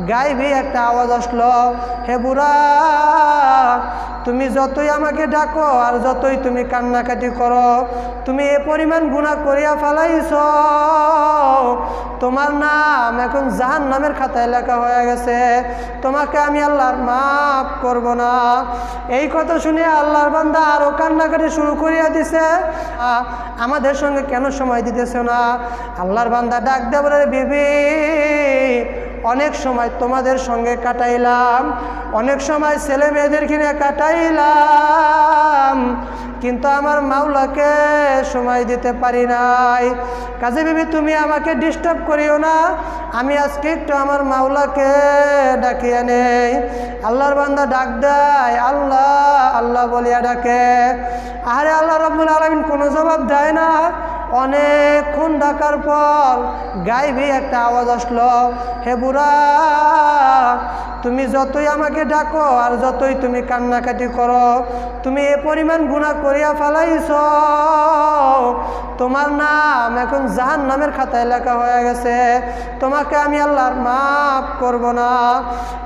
গায়েবী একটা আওয়াজ আসলো, হে বুড়া, তুমি যতই আমাকে ডাকো আর যতই তুমি কান্নাকাটি করো, তুমি এ পরিমাণ গুনাহ করিয়া ফেলাইছ, তোমার নাম এখন জাহান্নামের খাতায় লেখা হয়ে গেছে, তোমাকে আমি আল্লাহর মাফ করব না। এই কথা শুনে আল্লাহর বান্দা আরও কান্নাকাটি শুরু করিয়া দিছে, আমাদের সঙ্গে কেন সময় দিতেছ না? আল্লাহর বান্দা ডাক দেয়া বলে, বিবি, অনেক সময় তোমাদের সঙ্গে কাটাইলাম, অনেক সময় ছেলে মেয়েদের কিনে কাটাইলাম, কিন্তু আমার মাওলাকে সময় দিতে পারি নাই। কাজে বিবি, তুমি আমাকে ডিস্টার্ব করিও না, আমি আজকে একটু আমার মাওলাকে ডাকিয়ে নেই। আল্লাহর বান্দা ডাক দেয়, আল্লাহ আল্লাহ বলিয়া ডাকে। আরে আল্লাহ রাব্বুল আলামিন কোনো জবাব দেয় না। অনেকক্ষণ ডাকার পর গায়েবী একটা আওয়াজ আসলো, হে বুড়া, তুমি যতই আমাকে ডাকো আর যতই তুমি কান্নাকাটি করো, তুমি এ পরিমাণ গুনাহ করিয়া ফেলাইছ, তোমার নাম এখন জাহান্নামের খাতায় লেখা হয়ে গেছে, তোমাকে আমি আল্লাহর মাফ করব না।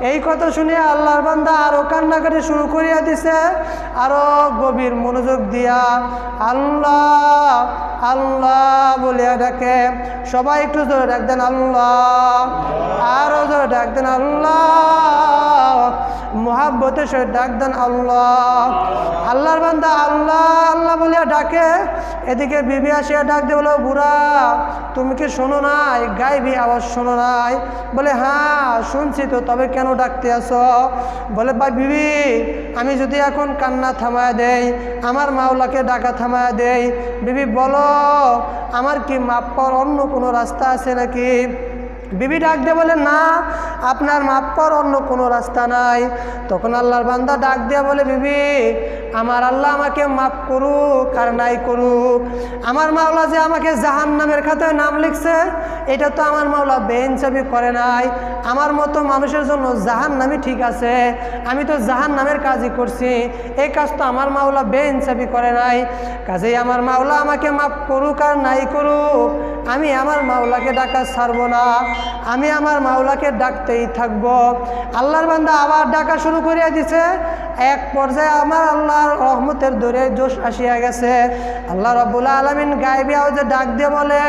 এই কথা শুনে আল্লাহর বান্দা আরও কান্নাকাটি শুরু করিয়া দিছে, আরও গভীর মনোযোগ দিয়া আল্লাহ আল্লাহ বলিয়া ডাকে। সবাই একটু জোরে ডাক দেন আল্লাহ, আরও জোরে ডাক দেন আল্লাহ, মুহাব্বতের সহিত ডাক দেন আল্লাহ। আল্লাহর বান্দা আল্লাহ আল্লাহ বলিয়া ডাকে, এদিকে বিবি আসিয়া ডাক দিয়ে বলো, বুড়া, তুমি কি শোনো নাই? গায়েবী আওয়াজ শোনো নাই? বলে, হ্যাঁ শুনছি তো, তবে কেন ডাকতে আসো? বলে, ভাই বিবি, আমি যদি এখন কান্না থামায় দেই, আমার মাওলাকে ডাকা থামায় দেই, বিবি বলো, আমার কি মাপ পাওয়ার অন্য কোনো রাস্তা আছে নাকি? বিবি ডাক দিয়ে বলে, না, আপনার মাপ পাওয়ার অন্য কোনো রাস্তা নাই। তখন আল্লাহর বান্দা ডাক দিয়ে বলে, বিবি, আমার আল্লাহ আমাকে মাফ করুক আর নাই করুক, আমার মাওলা যে আমাকে জাহান্নামের খাতায় নাম লিখছে, এটা তো আমার মাওলা বেইনসাফি করে নাই। আমার মতো মানুষের জন্য জাহান্নামই ঠিক আছে, আমি তো জাহান্নামের কাজই করছি, এই কাজ তো আমার মাওলা বেইনসাফি করে নাই। কাজেই আমার মাওলা আমাকে মাফ করুক আর নাই করুক, আমি আমার মাওলাকে ডাকা ছাড়বো না, আমি আমার মাওলাকে ডাকতেই থাকবো। আল্লাহর বান্দা আবার ডাকা শুরু করিয়া দিছে। এক পর্যায়ে আমার আল্লাহর রহমতের দরে জোশ আসিয়া গেছে। আল্লাহ রাব্বুল আলামিন গায়েবী আওয়াজে ডাক দিয়ে বলে,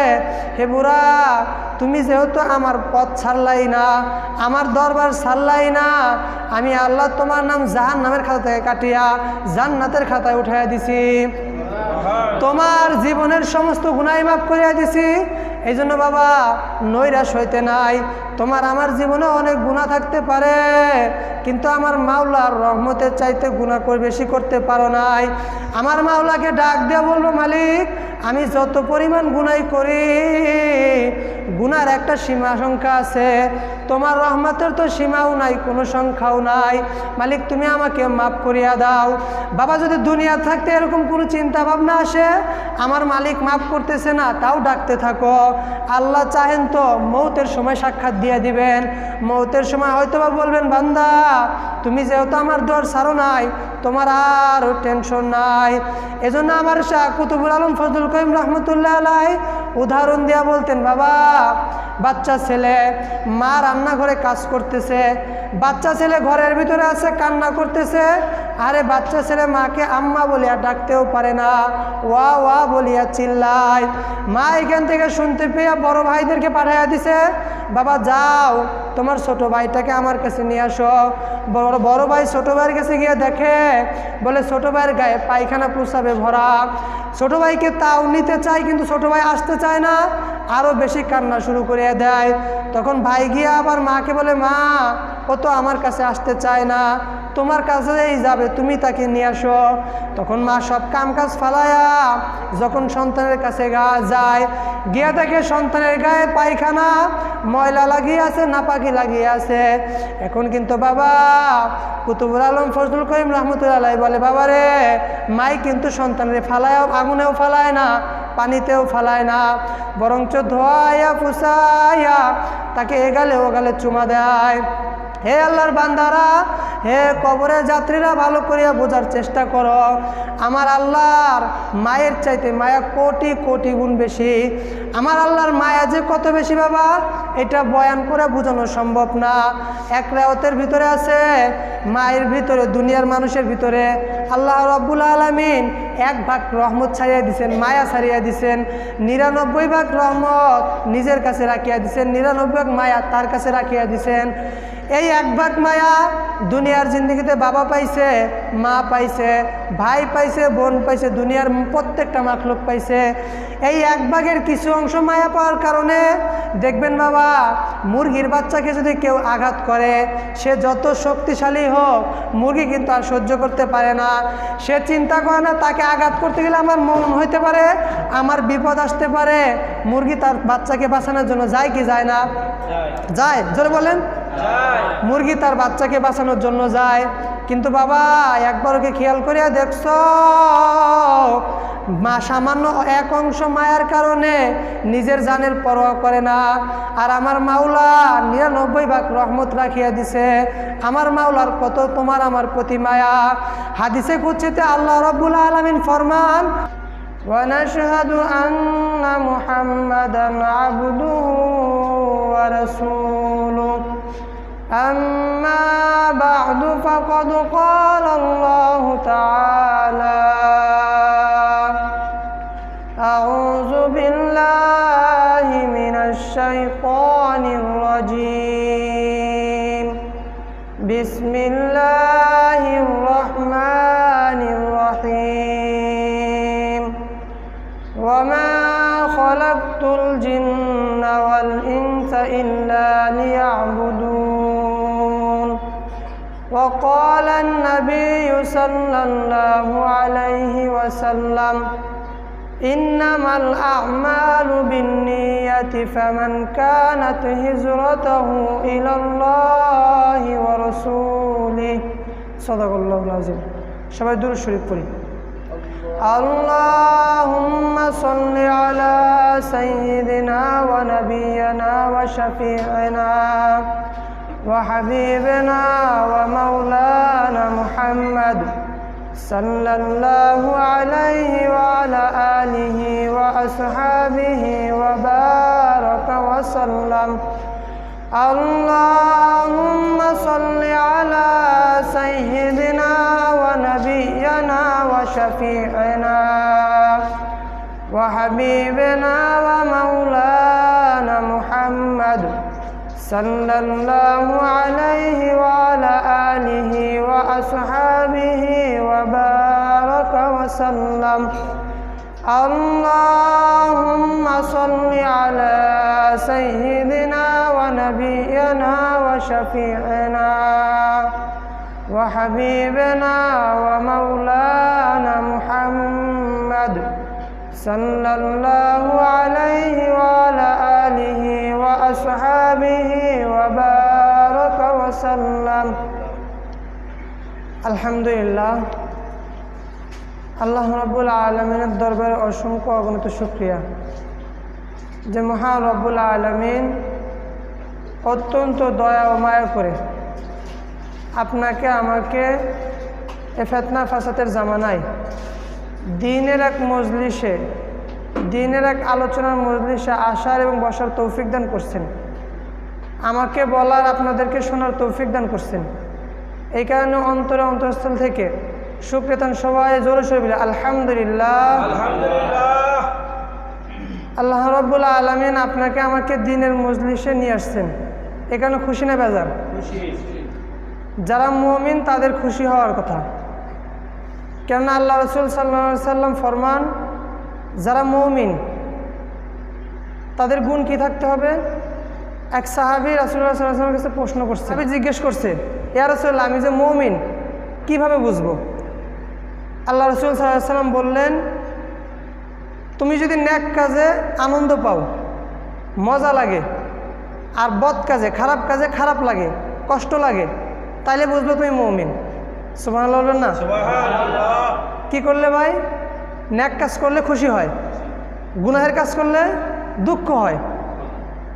হে বুড়া, তুমি যেহেতু আমার পথ ছাড়লাই না, আমার দরবার ছাড়লাই না, আমি আল্লাহ তোমার নাম জাহান্নামের খাতা থেকে কাটিয়া জান্নাতের খাতায় উঠাইয়া দিছি, তোমার জীবনের সমস্ত গুনাহ মাফ করিয়া দিছি। এই জন্য বাবা, নৈরাশ হইতে নাই। তোমার আমার জীবনে অনেক গুনাহ থাকতে পারে, কিন্তু আমার মাওলার রহমতের চাইতে গুনাহ বেশি করতে পারো নাই। আমার মাওলাকে ডাক দিয়ে বলবো, মালিক, আমি যত পরিমাণ গুনাহ করি, গুনার একটা সীমা সংখ্যা আছে, তোমার রহমতের তো সীমাও নাই, কোনো সংখ্যাও নাই। মালিক, তুমি আমাকে মাফ করিয়া দাও। বাবা, যদি দুনিয়া থাকতে এরকম কোনো চিন্তা ভাবনা আসে, আমার মালিক মাফ করতেছে না, তাও ডাকতে থাকো। আল্লাহ চাহেন তো মৌতের সময় সাক্ষাৎ দিয়ে দিবেন। মৌতের সময় হয়তো বা বলবেন, বান্দা, তুমি যেহেতু আমার দর ছাড়ো নাই, তোমার আর টেনশন নাই। এজন্য আমার শাহ কুতুবুল আলম ফজলুল করিম রহমতুল্লাহ আলাইহি উদাহরণ দিয়া বলতেন, বাবা, বাচ্চা ছেলে মা রান্নাঘরে কাজ করতেছে, বাচ্চা ছেলে ঘরের ভিতরে আছে, কান্না করতেছে, আরে বাচ্চা ছেলে মাকে আম্মা বলিয়া ডাকতেও পারে না, ওয়া ওয়া বলিয়া চিল্লায়। মা এখান থেকে শুনতে পেয়ে বড় ভাইদেরকে পাঠাইয়া দিছে, বাবা যাও, তোমার ছোট ভাইটাকে আমার কাছে নিয়ে আসো। বড় ভাই ছোট ভাইয়ের কাছে গিয়ে দেখে, বলে ছোট ভাইয়ের গায়ে পায়খানা প্রস্রাবে ভরা। ছোট ভাইকে তাও নিতে চায়, কিন্তু ছোট ভাই আসতে চায় না, আরও বেশি কান্না শুরু করে দেয়। তখন ভাই গিয়ে আবার মাকে বলে, মা, ও তো আমার কাছে আসতে চায় না, তোমার কাছেই যাবে, তুমি তাকে নিয়ে আসো। তখন মা সব কাম কাজ ফালায়া যখন সন্তানের কাছে যায়, গিয়ে দেখে সন্তানের গায়ে পায়খানা, ময়লা লাগিয়ে আছে, নাপাকি লাগিয়ে আছে। এখন কিন্তু বাবা কুতুবুল আলম ফজলুল করিম রহমতুল্লাহ আলাইহি বলে, বাবা রে, মাই কিন্তু সন্তানের ফালায়, আগুনেও ফালায় না, পানিতেও ফালায় না, বরঞ্চ ধোয়াইয়া ফুসাইয়া তাকে এগালে ওগালে চুমা দেয়। হে আল্লাহর বান্দারা, হে কবরের যাত্রীরা, ভালো করিয়া বোঝার চেষ্টা করো, আমার আল্লাহর মায়ের চাইতে মায়া কোটি কোটি গুণ বেশি। আমার আল্লাহর মায়া যে কত বেশি বাবা, এটা বয়ান করে বোঝানো সম্ভব না। এক রেওয়াতের ভিতরে আছে মায়ের ভিতরে, দুনিয়ার মানুষের ভিতরে আল্লাহ রাব্বুল আলামিন 1 ভাগ রহমত ছাড়িয়ে দিছেন, মায়া ছাড়িয়ে দিছেন, 99 ভাগ রহমত নিজের কাছে রাখিয়া দিছেন, 99 ভাগ মায়া তার কাছে রাখিয়া দিছেন। এই 1 ভাগ মায়া দুনিয়ার জিন্দগিতে বাবা পাইছে, মা পাইছে, ভাই পাইছে, বোন পাইছে, দুনিয়ার প্রত্যেকটা মাখলুক পাইছে। এই 1 ভাগের কিছু অংশ মায়া পাওয়ার কারণে দেখবেন বাবা, মুরগির বাচ্চাকে যদি কেউ আঘাত করে, সে যত শক্তিশালী হোক, মুরগি কিন্তু আর সহ্য করতে পারে না। সে চিন্তা করে না তাকে আঘাত করতে গেলে আমার মন হইতে পারে, আমার বিপদ আসতে পারে। মুরগি তার বাচ্চাকে বাঁচানোর জন্য যায় কি যায় না? যায়। জোরে বলেন। মুরগি তার বাচ্চাকে বাঁচানোর জন্য যায়। কিন্তু বাবা, একবার ওকে খেয়াল করিয়া দেখছ, মা সামান্য 1 অংশ মায়ার কারণে নিজের জানের পরোয়া করে না। আর আমার মাওলা 99 ভাগ রহমত রাখিয়া দিছে। আমার মাওলার কত তোমার আমার প্রতি মায়া। হাদিসে কুদসিতে আল্লাহ রাব্বুল আলামিন ফরমান, ওয়ানাশহাদু আন্না মুহাম্মাদান আবদুহু ওয়া রাসূলুহু আম্মা বা'দু ফাকাদ ক্বালা আল্লাহু তাআলা আউযু বিল্লাহি মিনাশ শাইতানির রাজীম বিসমিল্লাহির রহমানির রহিম ওয়া মা খালাকতুল জিন্না ওয়াল ইনসা ইল্লা লিয়া'বুদুন ওয়া ক্বালা আন-নাবিয়্যু সাল্লাল্লাহু আলাইহি ওয়াসাল্লাম ইন্নামাল আ'মালু বিন্নিয়াতি ফামান কানাত হিজরাতুহু ইলাল্লাহি ওয়া রাসূলিহি সাদাকাল্লাহুল আযীম। সবাই দুরূদ শরীফ পড়ি। আল্লাহুম্মা সাল্লি আলা সাইয়্যিদিনা ওয়া নাবিয়্যিনা ওয়া শাফি'িনা ওয়া হাবিবিনা ওয়া মাওলানা মুহাম্মদ সাল্লাল্লাহু আলাইহি ওয়া আলা আলিহি ওয়া আসহাবিহি ওয়া বারাকা ওয়া সাল্লাম। আল্লাহুম্মা সাল্লি আলা সাইয়্যিদিনা ওয়া নাবিয়্যিনা ওয়া শাফি'িনা ওয়া হাবিবিনা ওয়া মাওলানা মুহাম্মদ সাল্লাল্লাহু আলাইহি ওয়া আলা আলিহি ওয়া আসহাবিহি ওয়া বারাকা ওয়া সাল্লাম। আল্লাহুম্মা সাল্লি আলা সাইয়্যিদিনা ওয়া নাবিয়্যিনা ওয়া শাফি'িনা ওয়া হাবিবিনা ওয়া মাওলানা মুহাম্মদ সাল্লাল্লাহু আলাইহি ওয়া আলা আলিহি ওয়া আসহাবিহি ওয়া বারাকা ওয়া সাল্লাম। আলহামদুলিল্লাহ, আল্লাহ রাব্বুল আলামিনের দরবারে অসংখ্য অগণিত শুকরিয়া যে মহান রব্বুল আলামিন অত্যন্ত দয়া ও মায়া করে আপনাকে আমাকে এ ফিতনা ফাসাদের জামানায় দিনের এক মজলিসে, দিনের এক আলোচনার মজলিসে আসার এবং বসার তৌফিক দান করছেন। আমাকে বলার, আপনাদেরকে শোনার তৌফিক দান করছেন। এই কারণে অন্তরে অন্তঃস্থল থেকে শুকরিয়া। সবাই জোরে সোরে বলি আলহামদুলিল্লাহ। আল্লাহ রাব্বুল আলামিন আপনাকে আমাকে দিনের মজলিসে নিয়ে আসছেন, এখানে খুশি না বেজার? যারা মুমিন তাদের খুশি হওয়ার কথা, কেননা আল্লাহ রাসূল সাল্লাল্লাহু আলাইহি সাল্লাম ফরমান, যারা মুমিন তাদের গুণ কি থাকতে হবে? এক সাহাবী রাসূলুল্লাহ সাল্লাল্লাহু আলাইহি ওয়াসাল্লামের কাছে প্রশ্ন করছে, সাহাবী জিজ্ঞেস করছে, ইয়া রাসূলুল্লাহ, আমি যে মুমিন কিভাবে বুঝবো? আল্লাহ রাসূল সাল্লাল্লাহু আলাইহি ওয়াসাল্লাম বললেন, তুমি যদি নেক কাজে আনন্দ পাও, মজা লাগে, আর বদ কাজে, খারাপ কাজে খারাপ লাগে, কষ্ট লাগে, তাইলে বুঝলো তুমি মুমিন। সুবহানাল্লাহ বলবেন না? সুবহানাল্লাহ। কি করলে ভাই? নেক কাজ করলে খুশি হয়, গুনাহের কাজ করলে দুঃখ হয়।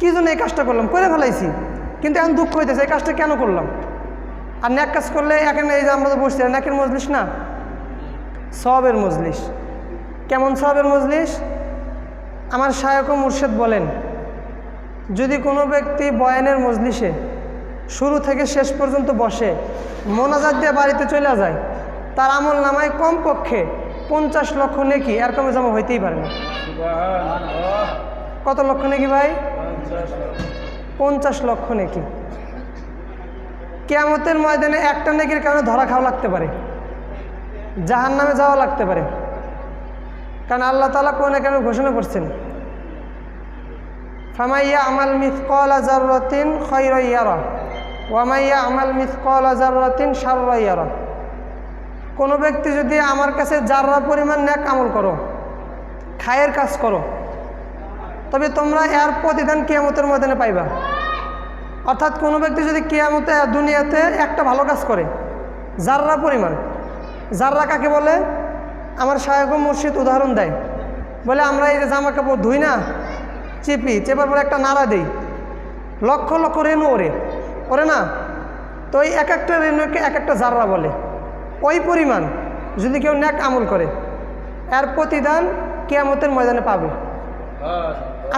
কি জন্য এই কাজটা করলাম? করে ফেলাইছি, কিন্তু এখন দুঃখ হইতেছে, এই কাজটা কেন করলাম? আর নেক কাজ করলে এখানে এই যে আমরা তো বসছি, নেকের মজলিস না, সওয়াবের মজলিস। কেমন সওয়াবের মজলিস? আমার শায়খ ও মুর্শিদ বলেন, যদি কোনো ব্যক্তি বয়ানের মজলিসে শুরু থেকে শেষ পর্যন্ত বসে মোনাজাত দিয়ে বাড়িতে চলে যায়, তার আমল নামায় কমপক্ষে 50 লক্ষ নেকি এর কমে জমা হইতেই পারে না। কত লক্ষ নেকি ভাই? 50 লক্ষ নেকি। কিয়ামতের ময়দানে একটা নেকির কারণে ধরা খাওয়া লাগতে পারে, জাহান্নামে যাওয়া লাগতে পারে। কারণ আল্লাহ তাআলা কোরআনে কেন ঘোষণা করছেন, ফামান ইয়া'মাল মিসকালা যাররাতিন খায়রান ইয়ারা ওয়া মান ইয়া'মাল মিসকালা যাররাতিন শাররান ইয়ারা। কোনো ব্যক্তি যদি আমার কাছে যাররা পরিমাণ নেক আমল করো, খায়ের কাজ করো, তবে তোমরা এর প্রতিদান কিয়ামতের ময়দানে পাইবা। অর্থাৎ কোনো ব্যক্তি যদি কিয়ামতে দুনিয়াতে একটা ভালো কাজ করে যাররা পরিমাণ, যাররা কাকে বলে? আমার শায়খ মুর্শিদ উদাহরণ দেয়, বলে আমরা এই যে জামা কাপড় ধুই না, চেপার পরে একটা নাড়া দিই, লক্ষ লক্ষ রেণু ওরে না, তো ওই এক একটা রেণুকে এক একটা যাররা বলে। ওই পরিমাণ যদি কেউ নেক আমল করে এর প্রতিদান কিয়ামতের ময়দানে পাবে।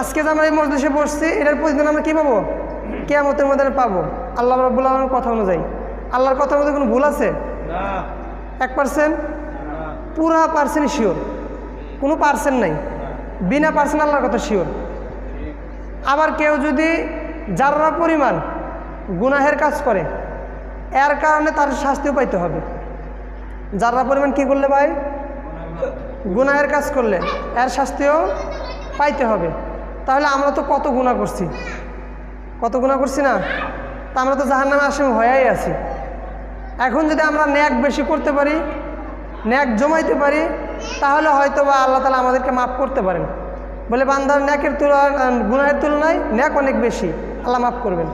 আজকে যে আমরা এই মজলিসে বসছি, এটার প্রতিদান আমরা কী পাবো? কিয়ামতের ময়দানে পাবো আল্লাহ রাব্বুল আলামিনের কথা অনুযায়ী। আল্লাহর কথার মধ্যে কোনো ভুল আছে? 1%? পুরা পার্সেন্ট শিওর, কোনো পার্সেন্ট নাই, বিনা পার্সেন্ট আল্লাহর কথা শিওর। আবার কেউ যদি যাররা পরিমাণ গুনাহের কাজ করে এর কারণে তার শাস্তিও পাইতে হবে। যাররা পরিমাণ কি করলে ভাই? গুনাহের কাজ করলে এর শাস্তিও পাইতে হবে। তাহলে আমরা তো কত গুনাহ করছি, কত গুনাহ করছি না? তা আমরা তো জাহান্নামে আসামি হয়েই আছি। এখন যদি আমরা নেক বেশি করতে পারি, নেক জমাইতে পারি, তাহলে হয়তো বা আল্লাহ তাআলা আমাদেরকে মাফ করতে পারেন। বলে বান্দার নেকের তুলনায় গুনাহের তুলনায় নেক অনেক বেশি, আল্লাহ মাফ করবেন।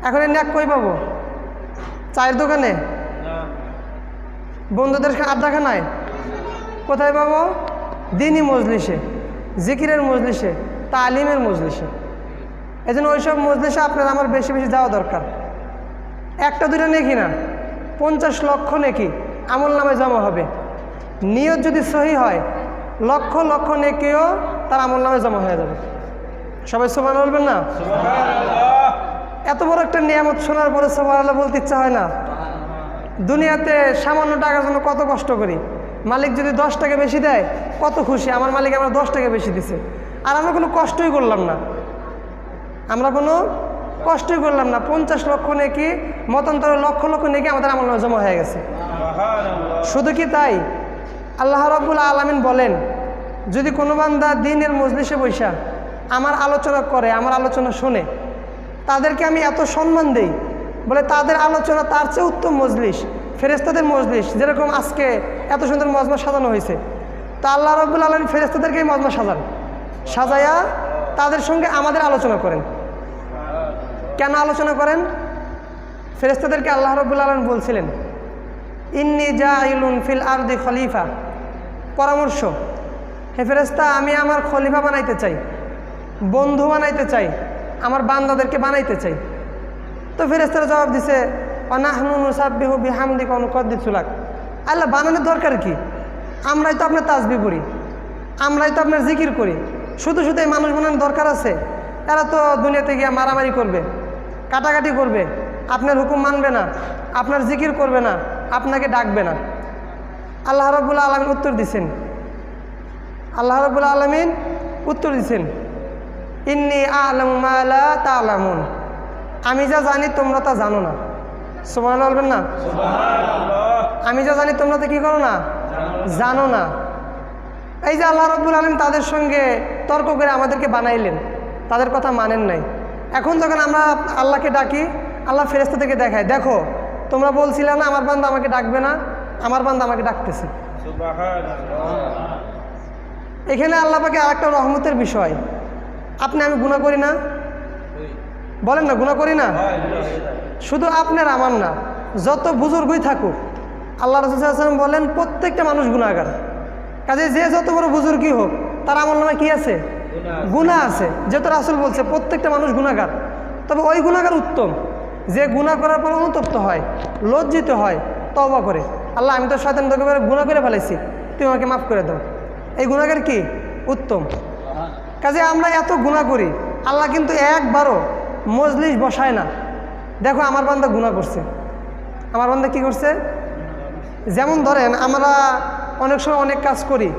এখন এই নেক কই পাবো? চায়ের দোকানে, বন্ধুদের আড্ডাখানায়? কোথায় পাবো? দিনী মজলিসে, জিকিরের মজলিসে, তালিমের মজলিসে। এই জন্য ওইসব মজলিসে আপনার আমার বেশি বেশি যাওয়া দরকার। একটা দুইটা নেকি না, 50 লক্ষ নেকি আমল নামে জমা হবে। নিয়ত যদি সহি হয়, লক্ষ লক্ষ নেকিও তার আমল নামে জমা হয়ে যাবে। সবাই সুবহানাল্লাহ বলবেন না? এত বড় একটা নিয়ামত শোনার পরে সুবহানাল্লাহ বলতে ইচ্ছা হয় না? দুনিয়াতে সামান্য টাকার জন্য কত কষ্ট করি, মালিক যদি 10 টাকা বেশি দেয় কত খুশি, আমার মালিক আমার 10 টাকা বেশি দিছে, আর আমরা কোনো কষ্টই করলাম না, আমরা কোনো কষ্টই করলাম না। 50 লক্ষ নেকি, মতান্তরে লক্ষ লক্ষ নেকি আমাদের আমল নামে জমা হয়ে গেছে। শুধু কি তাই? আল্লাহ রাব্বুল আলামিন বলেন, যদি কোনো বান্দা দ্বীনের মজলিসে বৈশা আমার আলোচনা করে, আমার আলোচনা শোনে, তাদেরকে আমি এত সম্মান দেই, বলে তাদের আলোচনা তার চেয়ে উত্তম মজলিস, ফেরেশতাদের মজলিস, যেরকম আজকে এত সুন্দর মজমা সাজানো হয়েছে। তা আল্লাহ রাব্বুল আলামিন ফেরেশতাদেরকে এই মজমা সাজান, সাজায়া তাদের সঙ্গে আমাদের আলোচনা করেন। কেন আলোচনা করেন? ফেরেশতাদেরকে আল্লাহ রাব্বুল আলামিন বলছিলেন, ইন্নী জাইলুন ফিল আরদি খলিফা, পরামর্শ, হে ফেরেশতা আমি আমার খলিফা বানাইতে চাই, বন্ধু বানাইতে চাই, আমার বান্দাদেরকে বানাইতে চাই। তো ফেরেশতারা জবাব দিছে, ওয়ানাহনু নুসাব্বিহু বিহামদিকা ওয়া নুকদ্দিসু লাক। আল্লাহ বানানোর দরকার কি? আমরাই তো আপনার তাসবিহ করি, আমরাই তো আপনার জিকির করি, শুধু শুধু এই মানুষ বানানোর দরকার আছে? এরা তো দুনিয়াতে গিয়ে মারামারি করবে, কাটাকাটি করবে, আপনার হুকুম মানবে না, আপনার জিকির করবে না, আপনাকে ডাকবে না। আল্লাহ রাব্বুল আলামিন উত্তর দিছেন, আল্লাহ রাব্বুল আলামিন উত্তর দিছেন, ইন্নী আ'লামু মা লা তা'লামুন, আমি যা জানি তোমরা তা জানো না। সুবহানাল্লাহ বলবেন না? আমি যা জানি তোমরা তো কি করো না, জানো না। এই যে আল্লাহ রাব্বুল আলামিন তাদের সঙ্গে তর্ক করে আমাদেরকে বানাইলেন, তাদের কথা মানেন নাই। এখন যখন আমরা আল্লাহকে ডাকি, আল্লাহ ফেরেশতা থেকে দেখায়, দেখো তোমরা বলছিলে না আমার বান্দা আমাকে ডাকবে না, আমার বান্দা আমাকে ডাকতেছে। এখানে আল্লাহ পাকে আরেকটা রহমতের বিষয়, আপনি আমি গুনাহ করি না? বলেন না, গুনাহ করি না? শুধু আপনার আমার না, যত বুজুর্গই থাকুক, আল্লাহ রাসূল সাল্লাল্লাহু আলাইহি ওয়াসাল্লাম বলেন প্রত্যেকটা মানুষ গুনাহগার। কাজে যে যত বড় বুজুর্গই হোক তার আমল নামে কি আছে? গুনাহ আছে। যেহেতু রাসূল বলছে প্রত্যেকটা মানুষ গুনাহগার, তবে ওই গুনাহগার উত্তম যে গুনাহ করার পর অনুতপ্ত হয়, লজ্জিত হয়, তওবা করে, আল্লাহ আমি তো শয়তান থেকে গুনাহ করে ফেলেছি, তুমি আমাকে মাফ করে দাও। এই গুনাহগার কি? উত্তম। কাজে আমরা এত গুনাহ করি, আল্লাহ কিন্তু একবারও মজলিস বসায় না, দেখো আমার বান্দা গুনাহ করছে, আমার বান্দা কি করছে। যেমন ধরেন আমরা অনেক সময় অনেক কাজ করি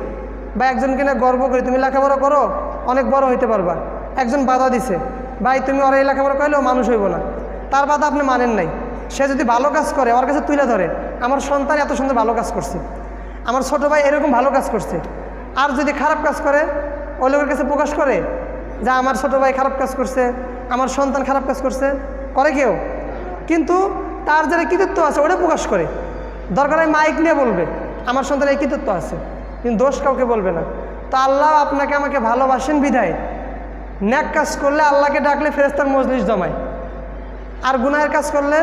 বা একজনকে না গর্ব করি, তুমি লেখাপড়া করো অনেক বড় হইতে পারবা, একজন বাধা দিছে, ভাই তুমি ওর এই লেখাপড়া করলেও মানুষ হইব না, তার বাধা আপনি মানেন নাই। সে যদি ভালো কাজ করে ওর কাছে তুলে ধরে, আমার সন্তান এত সুন্দর ভালো কাজ করছে, আমার ছোট ভাই এরকম ভালো কাজ করছে। আর যদি খারাপ কাজ করে ওই লোকের কাছে প্রকাশ করে যে আমার ছোট ভাই খারাপ কাজ করছে, আমার সন্তান খারাপ কাজ করছে, করে কেউ? কিন্তু তার যারা কৃতিত্ব আছে ওটা প্রকাশ করে, দরকার হয় মাইক নিয়ে বলবে আমার সন্তান এই কৃতিত্ব আছে, কিন্তু দোষ কাউকে বলবে না। তো আল্লাহ আপনাকে আমাকে ভালোবাসেন বিধায় ন্যাক কাজ করলে আল্লাহকে ডাকলে ফেরেশতার মজলিস জমায়, আর গুনাহের কাজ করলে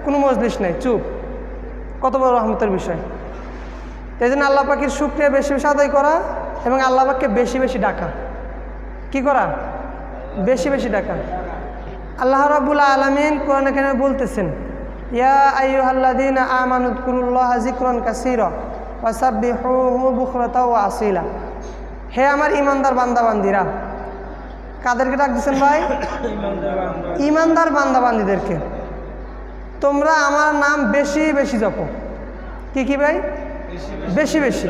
কোনো মজলিস নেই, চুপ। কত বড় রহমতের বিষয়। এই জন্য আল্লাহ পাকের শুকরিয়া বেশি বেশি আদায় করা এবং আল্লাহ পাককে বেশি বেশি ডাকা। কি করা? বেশি বেশি ডাকা। আল্লাহ রাব্বুল আলামিন কোরআনে কারিমে বলতেছেন, ইয়া আইয়ুহাল্লাযীনা আমানু যকুরুল্লাহা যিকরান কাসীরা ওয়াসাব্বিহুহু বুকরাতাও ওয়া আসীলা। হে আমার ইমানদার বান্দা বান্দিরা। কাদেরকে ডাক দিচ্ছেন ভাই? ইমানদার বান্দা বান্দিদেরকে। তোমরা আমার নাম বেশি বেশি জপো। কি কি ভাই? বেশি বেশি।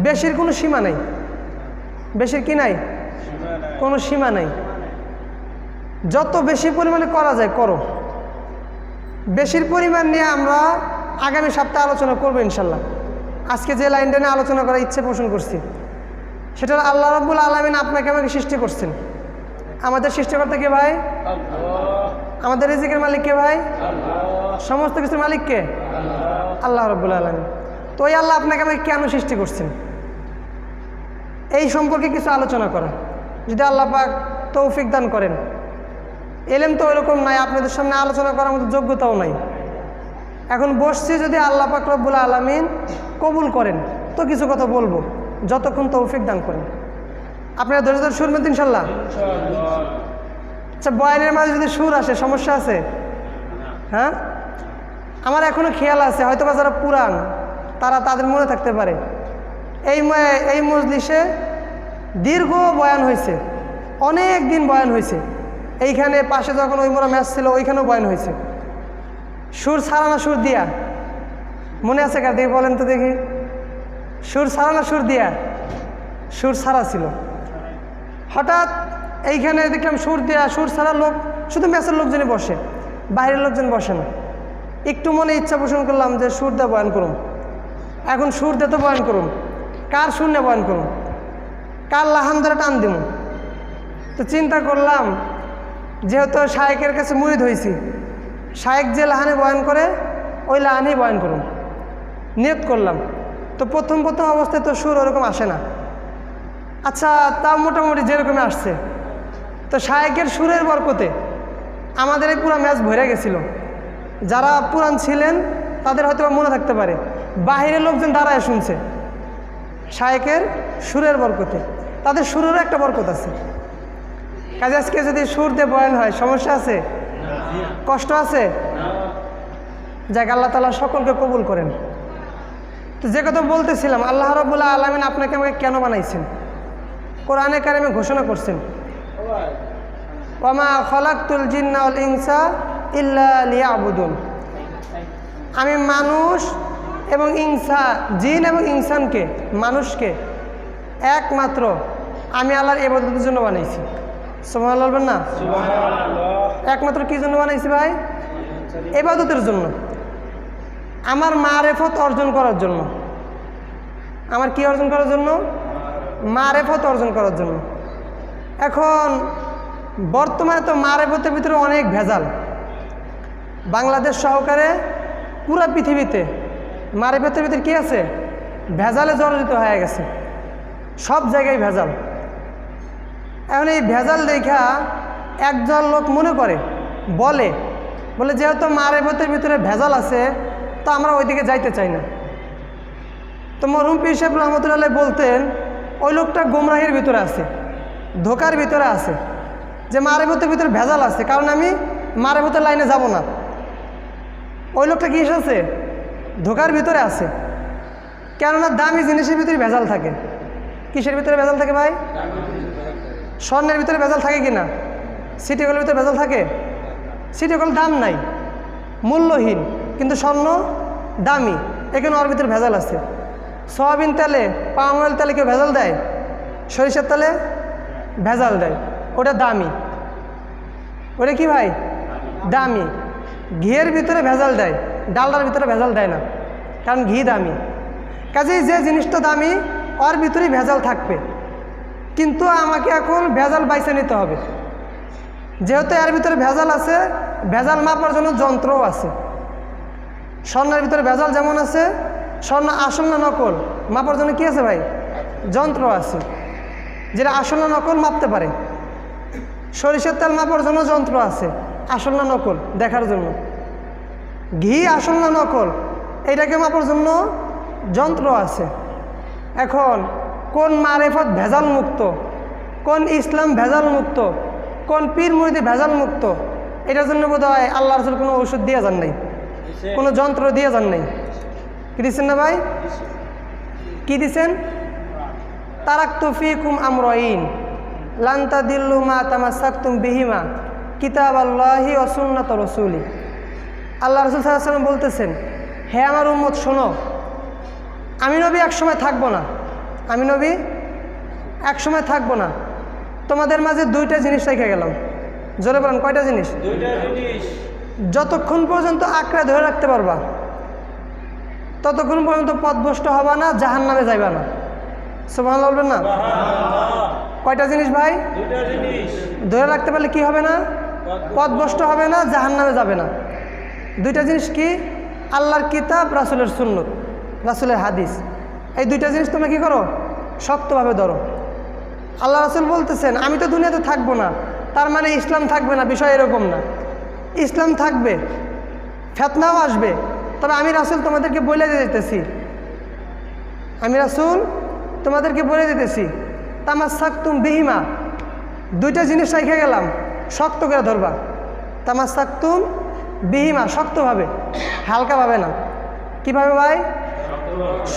বেশির কোনো সীমা নাই। বেশির কি নাই? কোনো সীমা নাই। যত বেশি পরিমাণে করা যায় করো। বেশির পরিমাণ নিয়ে আমরা আগামী সপ্তাহে আলোচনা করবো ইনশাল্লাহ। আজকে যে লাইনটা নিয়ে আলোচনা করার ইচ্ছে পোষণ করছি সেটা আল্লাহ রাব্বুল আলামিন আপনাকে আমাকে সৃষ্টি করছেন। আমাদের সৃষ্টিকর্তা কে ভাই? আমাদের রিজিকের মালিক কে ভাই? সমস্ত কিছুর মালিক কে? আল্লাহ রাব্বুল আলামিন। তো ওই আল্লাহ আপনাকে আমাকে কেন সৃষ্টি করছেন এই সম্পর্কে কিছু আলোচনা করা, যদি আল্লাহ পাক তৌফিক দান করেন। এলেম তো ওইরকম নাই, আপনাদের সামনে আলোচনা করার মতো যোগ্যতাও নাই। এখন বসছি, যদি আল্লাহ পাক রব্বুল আলামিন কবুল করেন তো কিছু কথা বলবো, যতক্ষণ তৌফিক দান করেন। আপনারা ধৈর্য ধরে শুনবেন ইনশাল্লাহ। আচ্ছা, বয়ানের মাঝে যদি সুর আসে সমস্যা আছে? হ্যাঁ, আমার এখনো খেয়াল আছে, হয়তো বা যারা পুরান তারা তাদের মনে থাকতে পারে, এই মজলিসে দীর্ঘ বয়ান হয়েছে, অনেক দিন বয়ান হয়েছে। এইখানে পাশে যখন ওই মোড়া ম্যাচ ছিল ওইখানেও বয়ান হয়েছে। সুর ছাড়া না সুর দিয়া? মনে আছে কার? দেখি বলেন তো দেখি। সুর ছাড়া না সুর দিয়া? সুর ছাড়া ছিল। হঠাৎ এইখানে দেখলাম সুর দিয়া, সুর ছাড়া লোক, শুধু ম্যাচের লোকজনই বসে, বাইরের লোকজন বসে না। একটু মনে ইচ্ছা পোষণ করলাম যে সুর দিয়ে বয়ান করুন। এখন সুর দিয়ে তো বয়ান করুন, কার সুর নিয়ে বয়ান করুন, কার লাহান ধরে টান দিব? তো চিন্তা করলাম, যেহেতু শায়েকের কাছে মুরিদ হয়েছি, শায়েক যে লাহানে বয়ান করে ওই লাহানেই বয়ান করুন, নিয়ত করলাম। তো প্রথম অবস্থায় তো সুর ওরকম আসে না। আচ্ছা, তাও মোটামুটি যেরকমই আসছে। তো শায়েকের সুরের বরকতে আমাদের এই পুরো ম্যাচ ভরে গেছিল। যারা পুরান ছিলেন তাদের হয়তো মনে থাকতে পারে, বাহিরের লোকজন দাঁড়ায় শুনছে। শায়েকের সুরের বরকতে, তাদের সুরেরও একটা বরকত আছে। কাজে আজকে যদি সুর দিয়ে বয়ান হয় সমস্যা আছে? কষ্ট আছে? যাক, আল্লাহ তাআলা সকলকে কবুল করেন। তো যে কথা বলতেছিলাম, আল্লাহ রাব্বুল আলামিন আপনাকে আমাকে কেন বানাইছেন? কোরআনে কারিমে ঘোষণা করছেন, ওয়ামা খালাকতুল জিন্না ওয়াল ইনসা ইল্লা লিয়াবুদুন। আমি মানুষ এবং জিন এবং ইনসানকে, মানুষকে একমাত্র আমি আল্লাহর ইবাদতের জন্য বানাইছি। সুবহানাল্লাহ বলবেন না? একমাত্র কি জন্য বানাইছি ভাই? ইবাদতের জন্য, আমার মারেফত অর্জন করার জন্য। আমার কি অর্জন করার জন্য? মারেফত অর্জন করার জন্য। এখন বর্তমানে তো মারেফতের ভিতরে অনেক ভেজাল। বাংলাদেশ সহকারে পুরা পৃথিবীতে মারেফতের ভিতরে কি আছে? ভেজালে জর্জরিত হয়ে গেছে, সব জায়গায় ভেজাল। এখন এই ভেজাল দেখা একজন লোক মনে করে, বলে যেহেতু মারেফতের ভিতরে ভেজাল আছে তো আমরা ওইদিকে যাইতে চাই না। তো মরহুম পীর সাহেব রহমতুল্লাহ বলতেন, ওই লোকটা গোমরাহির ভিতরে আছে, ধোকার ভিতরে আছে, যে মারেফতের ভিতরে ভেজাল আছে, কারণ আমি মারেফতের লাইনে যাব না। ওই লোকটা কি এসেছে? ধোকার ভিতরে আছে। কেননা দামি জিনিসের ভিতরে ভেজাল থাকে। কিসের ভিতরে ভেজাল থাকে ভাই? স্বর্ণের ভিতরে ভেজাল থাকে কিনা? সিটি গোল্ডের ভিতরে ভেজাল থাকে? সিটি গোল্ড দাম নাই, মূল্যহীন, কিন্তু স্বর্ণ দামি, এখানে ওর ভিতরে ভেজাল আছে। সয়াবিন তেলে, পাম অয়েল তেলে কেউ ভেজাল দেয়? সরিষার তেলে ভেজাল দেয়, ওটা দামি। ওটা কি ভাই? দামি। ঘিয়ের ভিতরে ভেজাল দেয়, ডালডার ভিতরে ভেজাল দেয় না, কারণ ঘি দামি। কাজেই যে জিনিসটা দামি ওর ভিতরেই ভেজাল থাকবে, কিন্তু আমাকে এখন ভেজাল বাইছে নিতে হবে। যেহেতু এর ভিতরে ভেজাল আছে, ভেজাল মাপার জন্য যন্ত্রও আছে। স্বর্ণের ভিতরে ভেজাল যেমন আছে, স্বর্ণ আসল না নকল মাপার জন্য কি আছে ভাই? যন্ত্র আছে, যেটা আসল না নকল মাপতে পারে। সরিষার তেল মাপার জন্য যন্ত্র আছে, আসল না নকল দেখার জন্য। ঘি আসল না নকল এটাকে মাপার জন্য যন্ত্র আছে। এখন কোন মারেফত ভেজাল মুক্ত, কোন ইসলাম ভেজাল মুক্ত, কোন পীর মুরিদি ভেজাল মুক্ত, এটার জন্য বোধ হয় আল্লাহ রাসূল কোনো ওষুধ দিয়ে যান নাই, কোনো যন্ত্র দিয়ে যান নাই। কি দিচ্ছেন না ভাই? কি দিচ্ছেন? তারাকতু ফীকুম আমরাইন লান তাদিল্লু মা তামাসসাকতুম বিহিমা কিতাবাল্লাহি ওয়া সুন্নাত রাসূলি। আল্লাহ রাসূল সাল্লাল্লাহু আলাইহি ওয়াসাল্লাম বলতেছেন, হে আমার উম্মত শোনো, আমি নবী একসময় থাকবো না, আমি নবী একসময় থাকবো না, তোমাদের মাঝে দুইটা জিনিস রেখে গেলাম। জোরে বলেন, কয়টা জিনিস? যতক্ষণ পর্যন্ত আঁকড়ে ধরে রাখতে পারবা ততক্ষণ পর্যন্ত পথভ্রষ্ট হবা না, জাহান্নামে যাইবা না। সুবহানাল্লাহ বলবেন না? কয়টা জিনিস ভাই? ধরে রাখতে পারলে কি হবে না? পথভ্রষ্ট হবে না, জাহান্নামে যাবে না। দুইটা জিনিস কি? আল্লাহর কিতাব, রাসূলের সুন্নত, রাসূলের হাদিস। এই দুইটা জিনিস তোমরা কি করো? শক্তভাবে ধরো। আল্লাহ রাসূল বলতেছেন, আমি তো দুনিয়াতে থাকবো না, তার মানে ইসলাম থাকবে না, বিষয় এরকম না। ইসলাম থাকবে, ফিতনাও আসবে, তবে আমি রাসূল তোমাদেরকে বলে দিতেছি, আমি রাসূল তোমাদেরকে বলে দিতেছি, তামাসসাকতুম বিহিমা, দুইটা জিনিস রেখে গেলাম, শক্ত করে ধরবা। তামাসসাকতুম বিহিমা, শক্তভাবে, হালকাভাবে না। কীভাবে ভাই?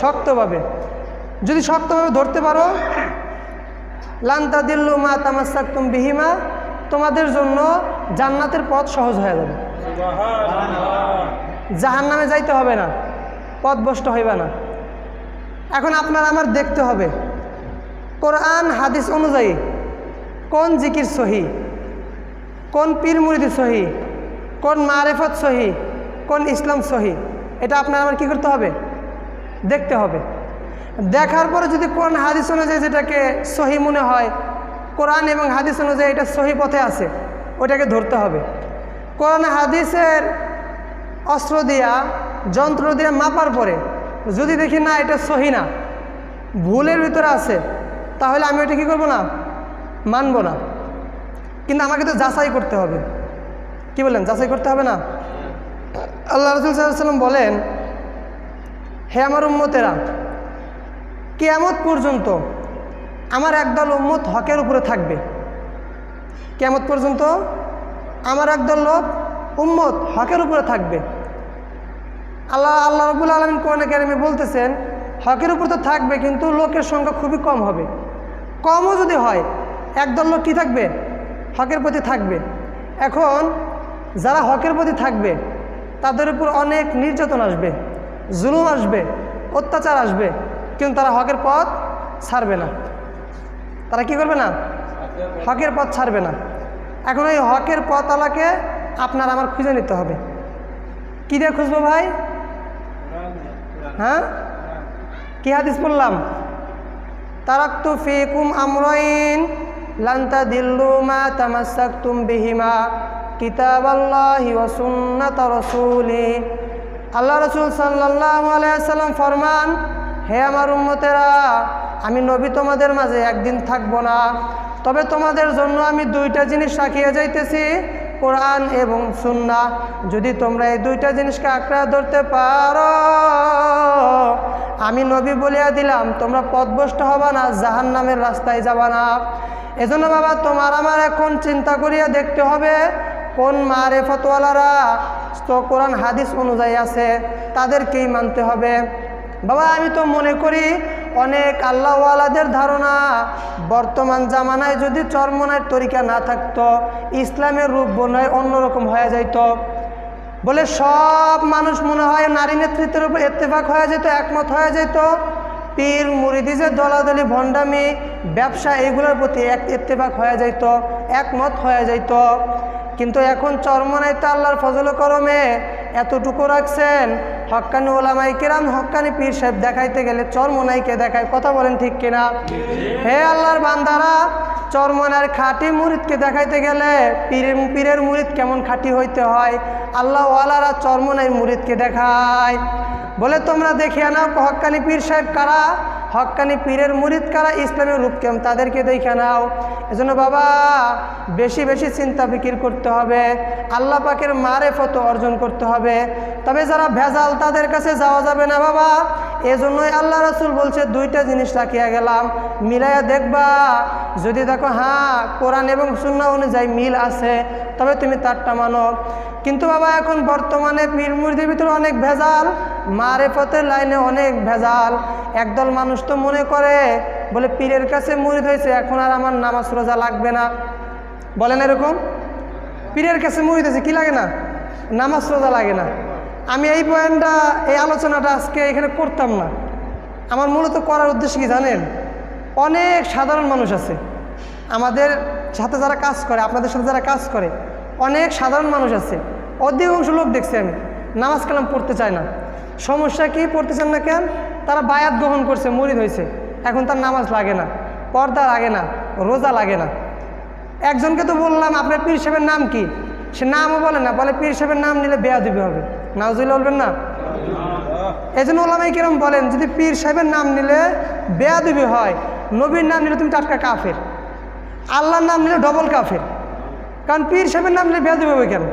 শক্তভাবে। যদি শক্তভাবে ধরতে পারো, লান তাদিল্লু মা তামাসসাকতুম বিহিমা, তোমাদের জন্য জান্নাতের পথ সহজ হয়ে যাবে, জাহান্নামে যাইতে হবে না, পথভ্রষ্ট হইবা না। এখন আপনার আমার দেখতে হবে কোরআন হাদিস অনুযায়ী কোন জিকির সহি, কোন পীর মুরিদি সহি, কোন মারেফত সহি, কোন ইসলাম সহি, এটা আপনার আমার কি করতে হবে? দেখতে হবে। দেখার পরে যদি কোরআন হাদিস অনুযায়ী যেটাকে সহি মনে হয়, কোরআন এবং হাদিস অনুযায়ী এটা সহি পথে আছে, ওইটাকে ধরতে হবে। কোরআন হাদিসের অস্ত্র দিয়া, যন্ত্র দিয়ে মাপার পরে যদি দেখি না এটা সহি না, ভুলের ভিতরে আছে, তাহলে আমি ওইটা কী করবো না? মানব না। কিন্তু আমাকে তো যাচাই করতে হবে। কি বলেন? যাচাই করতে হবে না? আল্লাহ রাসূল সাল্লাল্লাহু আলাইহি ওয়াসাল্লাম বলেন, হে আমার উম্মতেরা, কিয়ামত পর্যন্ত আমার একদল উম্মত হকের উপরে থাকবে। কিয়ামত পর্যন্ত আমার একদল লোক উম্মত হকের উপরে থাকবে। আল্লাহ রাব্বুল আলামিন কোরআনে কারিমে বলতেছেন, হকের উপর তো থাকবে, কিন্তু লোকের সংখ্যা খুবই কম হবে। কমও যদি হয়, একদল লোক কী থাকবে? হকের প্রতি থাকবে। এখন যারা হকের প্রতি থাকবে তাদের উপর অনেক নির্যাতন আসবে, জুলুম আসবে, অত্যাচার আসবে, কিন্তু তারা হকের পথ ছাড়বে না। তারা কি করবে না? হকের পথ ছাড়বে না। এখন এই হকের পথওয়ালাকে আপনার আমার খুঁজে নিতে হবে। কী দিয়ে খুঁজবো ভাই? হ্যাঁ, কি হাদিস বললাম? তারাকতু ফীকুম আমরাইন লান তাদিল্লু মা তামাসসাকতুম বিহিমা কিতাবাল্লাহি ওয়া সুন্নাত রাসূলি। আল্লাহ রাসূল সাল্লাল্লাহু আলাইহি ওয়াসাল্লাম ফরমান, হে আমার উম্মতেরা, আমি নবী তোমাদের মাঝে একদিন থাকবো না, তবে তোমাদের জন্য আমি দুইটা জিনিস রাখিয়া যাইতেছি, কোরআন এবং সুন্নাহ। যদি তোমরা এই দুইটা জিনিসকে আঁকড়ে ধরতে পারো, আমি নবী বলিয়া দিলাম, তোমরা পথভ্রষ্ট হবা না, জাহান্নামের রাস্তায় যাবা না। এজন্য বাবা, তোমার আমার এখন চিন্তা করিয়া দেখতে হবে কোন মারেফতওয়ালারা তো কোরআন হাদিস অনুযায়ী আছে, তাদেরকেই মানতে হবে। বাবা, আমি তো মনে করি অনেক আল্লাহওয়ালাদের ধারণা বর্তমান জামানায় যদি চরমনায়ের তরিকা না থাকতো, ইসলামের রূপ বনায় অন্যরকম হয়ে যাইত। বলে সব মানুষ মনে হয় নারী নেতৃত্বের উপর ইত্তেফাক হয়ে যেত, একমত হয়ে যেত। পীর মুরিদি যে দলাদলি ভণ্ডামি ব্যবসা এগুলোর প্রতি ইত্তেফাক হয়ে যাইত, একমত হয়ে যাইত। কিন্তু এখন চরমনাইতে আল্লাহর ফজল করমে এতটুকু রাখছেন, হক্কানি ওলামাই কেরাম হক্কানি পীর সাহেব দেখাইতে গেলে চরমনাইকে দেখায়। কথা বলেন ঠিক কিনা? হে আল্লাহর বান্দারা, চরমনার খাঁটি মুরিদকে দেখাইতে গেলে পীরের মুরিদ কেমন খাঁটি হইতে হয় আল্লাহ ওয়ালারা চরমনাইয়ের মুরিদকে দেখায়। বলে তোমরা দেখিয়া নাও হক্কানি পীর সাহেব কারা, হক্কানি পীরের মুরিদ কারা, ইসলামের রূপ কেমন তাদেরকে দেখে নাও। এজন্য বাবা বেশি বেশি চিন্তা ফিকির করতে হবে, আল্লাহ পাকের মারেফত অর্জন করতে হবে। তবে যারা ভেজাল তাদের কাছে যাওয়া যাবে না বাবা। এজন্যই আল্লাহ রাসূল বলছে দুইটা জিনিস রাখিয়া গেলাম, মিলাইয়া দেখবা। যদি দেখো হ্যাঁ কোরআন এবং সুন্নাহ অনুযায়ী মিল আছে তবে তুমি তারটা মানো। কিন্তু বাবা এখন বর্তমানে পীর মুরিদের ভিতরে অনেক ভেজাল, মারেফতের লাইনে অনেক ভেজাল। একদল মানুষ তো মনে করে বলে পীরের কাছে মুরিদ হয়েছে এখন আর আমার নামাজ রোজা লাগবে না। বলেন এরকম? পীরের কাছে মুরিদ হয়েছে কি লাগে না? নামাজ রোজা লাগে না। আমি এই পয়েন্টটা, এই আলোচনাটা আজকে এখানে করতাম না। আমার মূলত করার উদ্দেশ্য কি জানেন? অনেক সাধারণ মানুষ আছে আমাদের সাথে যারা কাজ করে, আপনাদের সাথে যারা কাজ করে, অনেক সাধারণ মানুষ আছে। অধিকাংশ লোক দেখছি আমি নামাজ কালাম পড়তে চায় না। সমস্যা কি? পড়তেছেন না কেন? তারা বায়াত গ্রহণ করছে, মুরিদ হয়েছে, এখন তার নামাজ লাগে না, পর্দা লাগে না, রোজা লাগে না। একজনকে তো বললাম আপনার পীর সাহেবের নাম কি, সে নামও বলে না, বলে পীর সাহেবের নাম নিলে বেয়াদবি হবে। নাউজুবিল্লাহ বলবেন না? এই জন্য ওলামায়ে কেরাম বলেন যদি পীর সাহেবের নাম নিলে বেয়াদবি হয়, নবীর নাম নিলে তুমি টাটকা কাফের, আল্লাহর নাম নিলে ডবল কাফের। কারণ পীর সাহেবের নাম নিলে বেয়াদবি হবে কেন?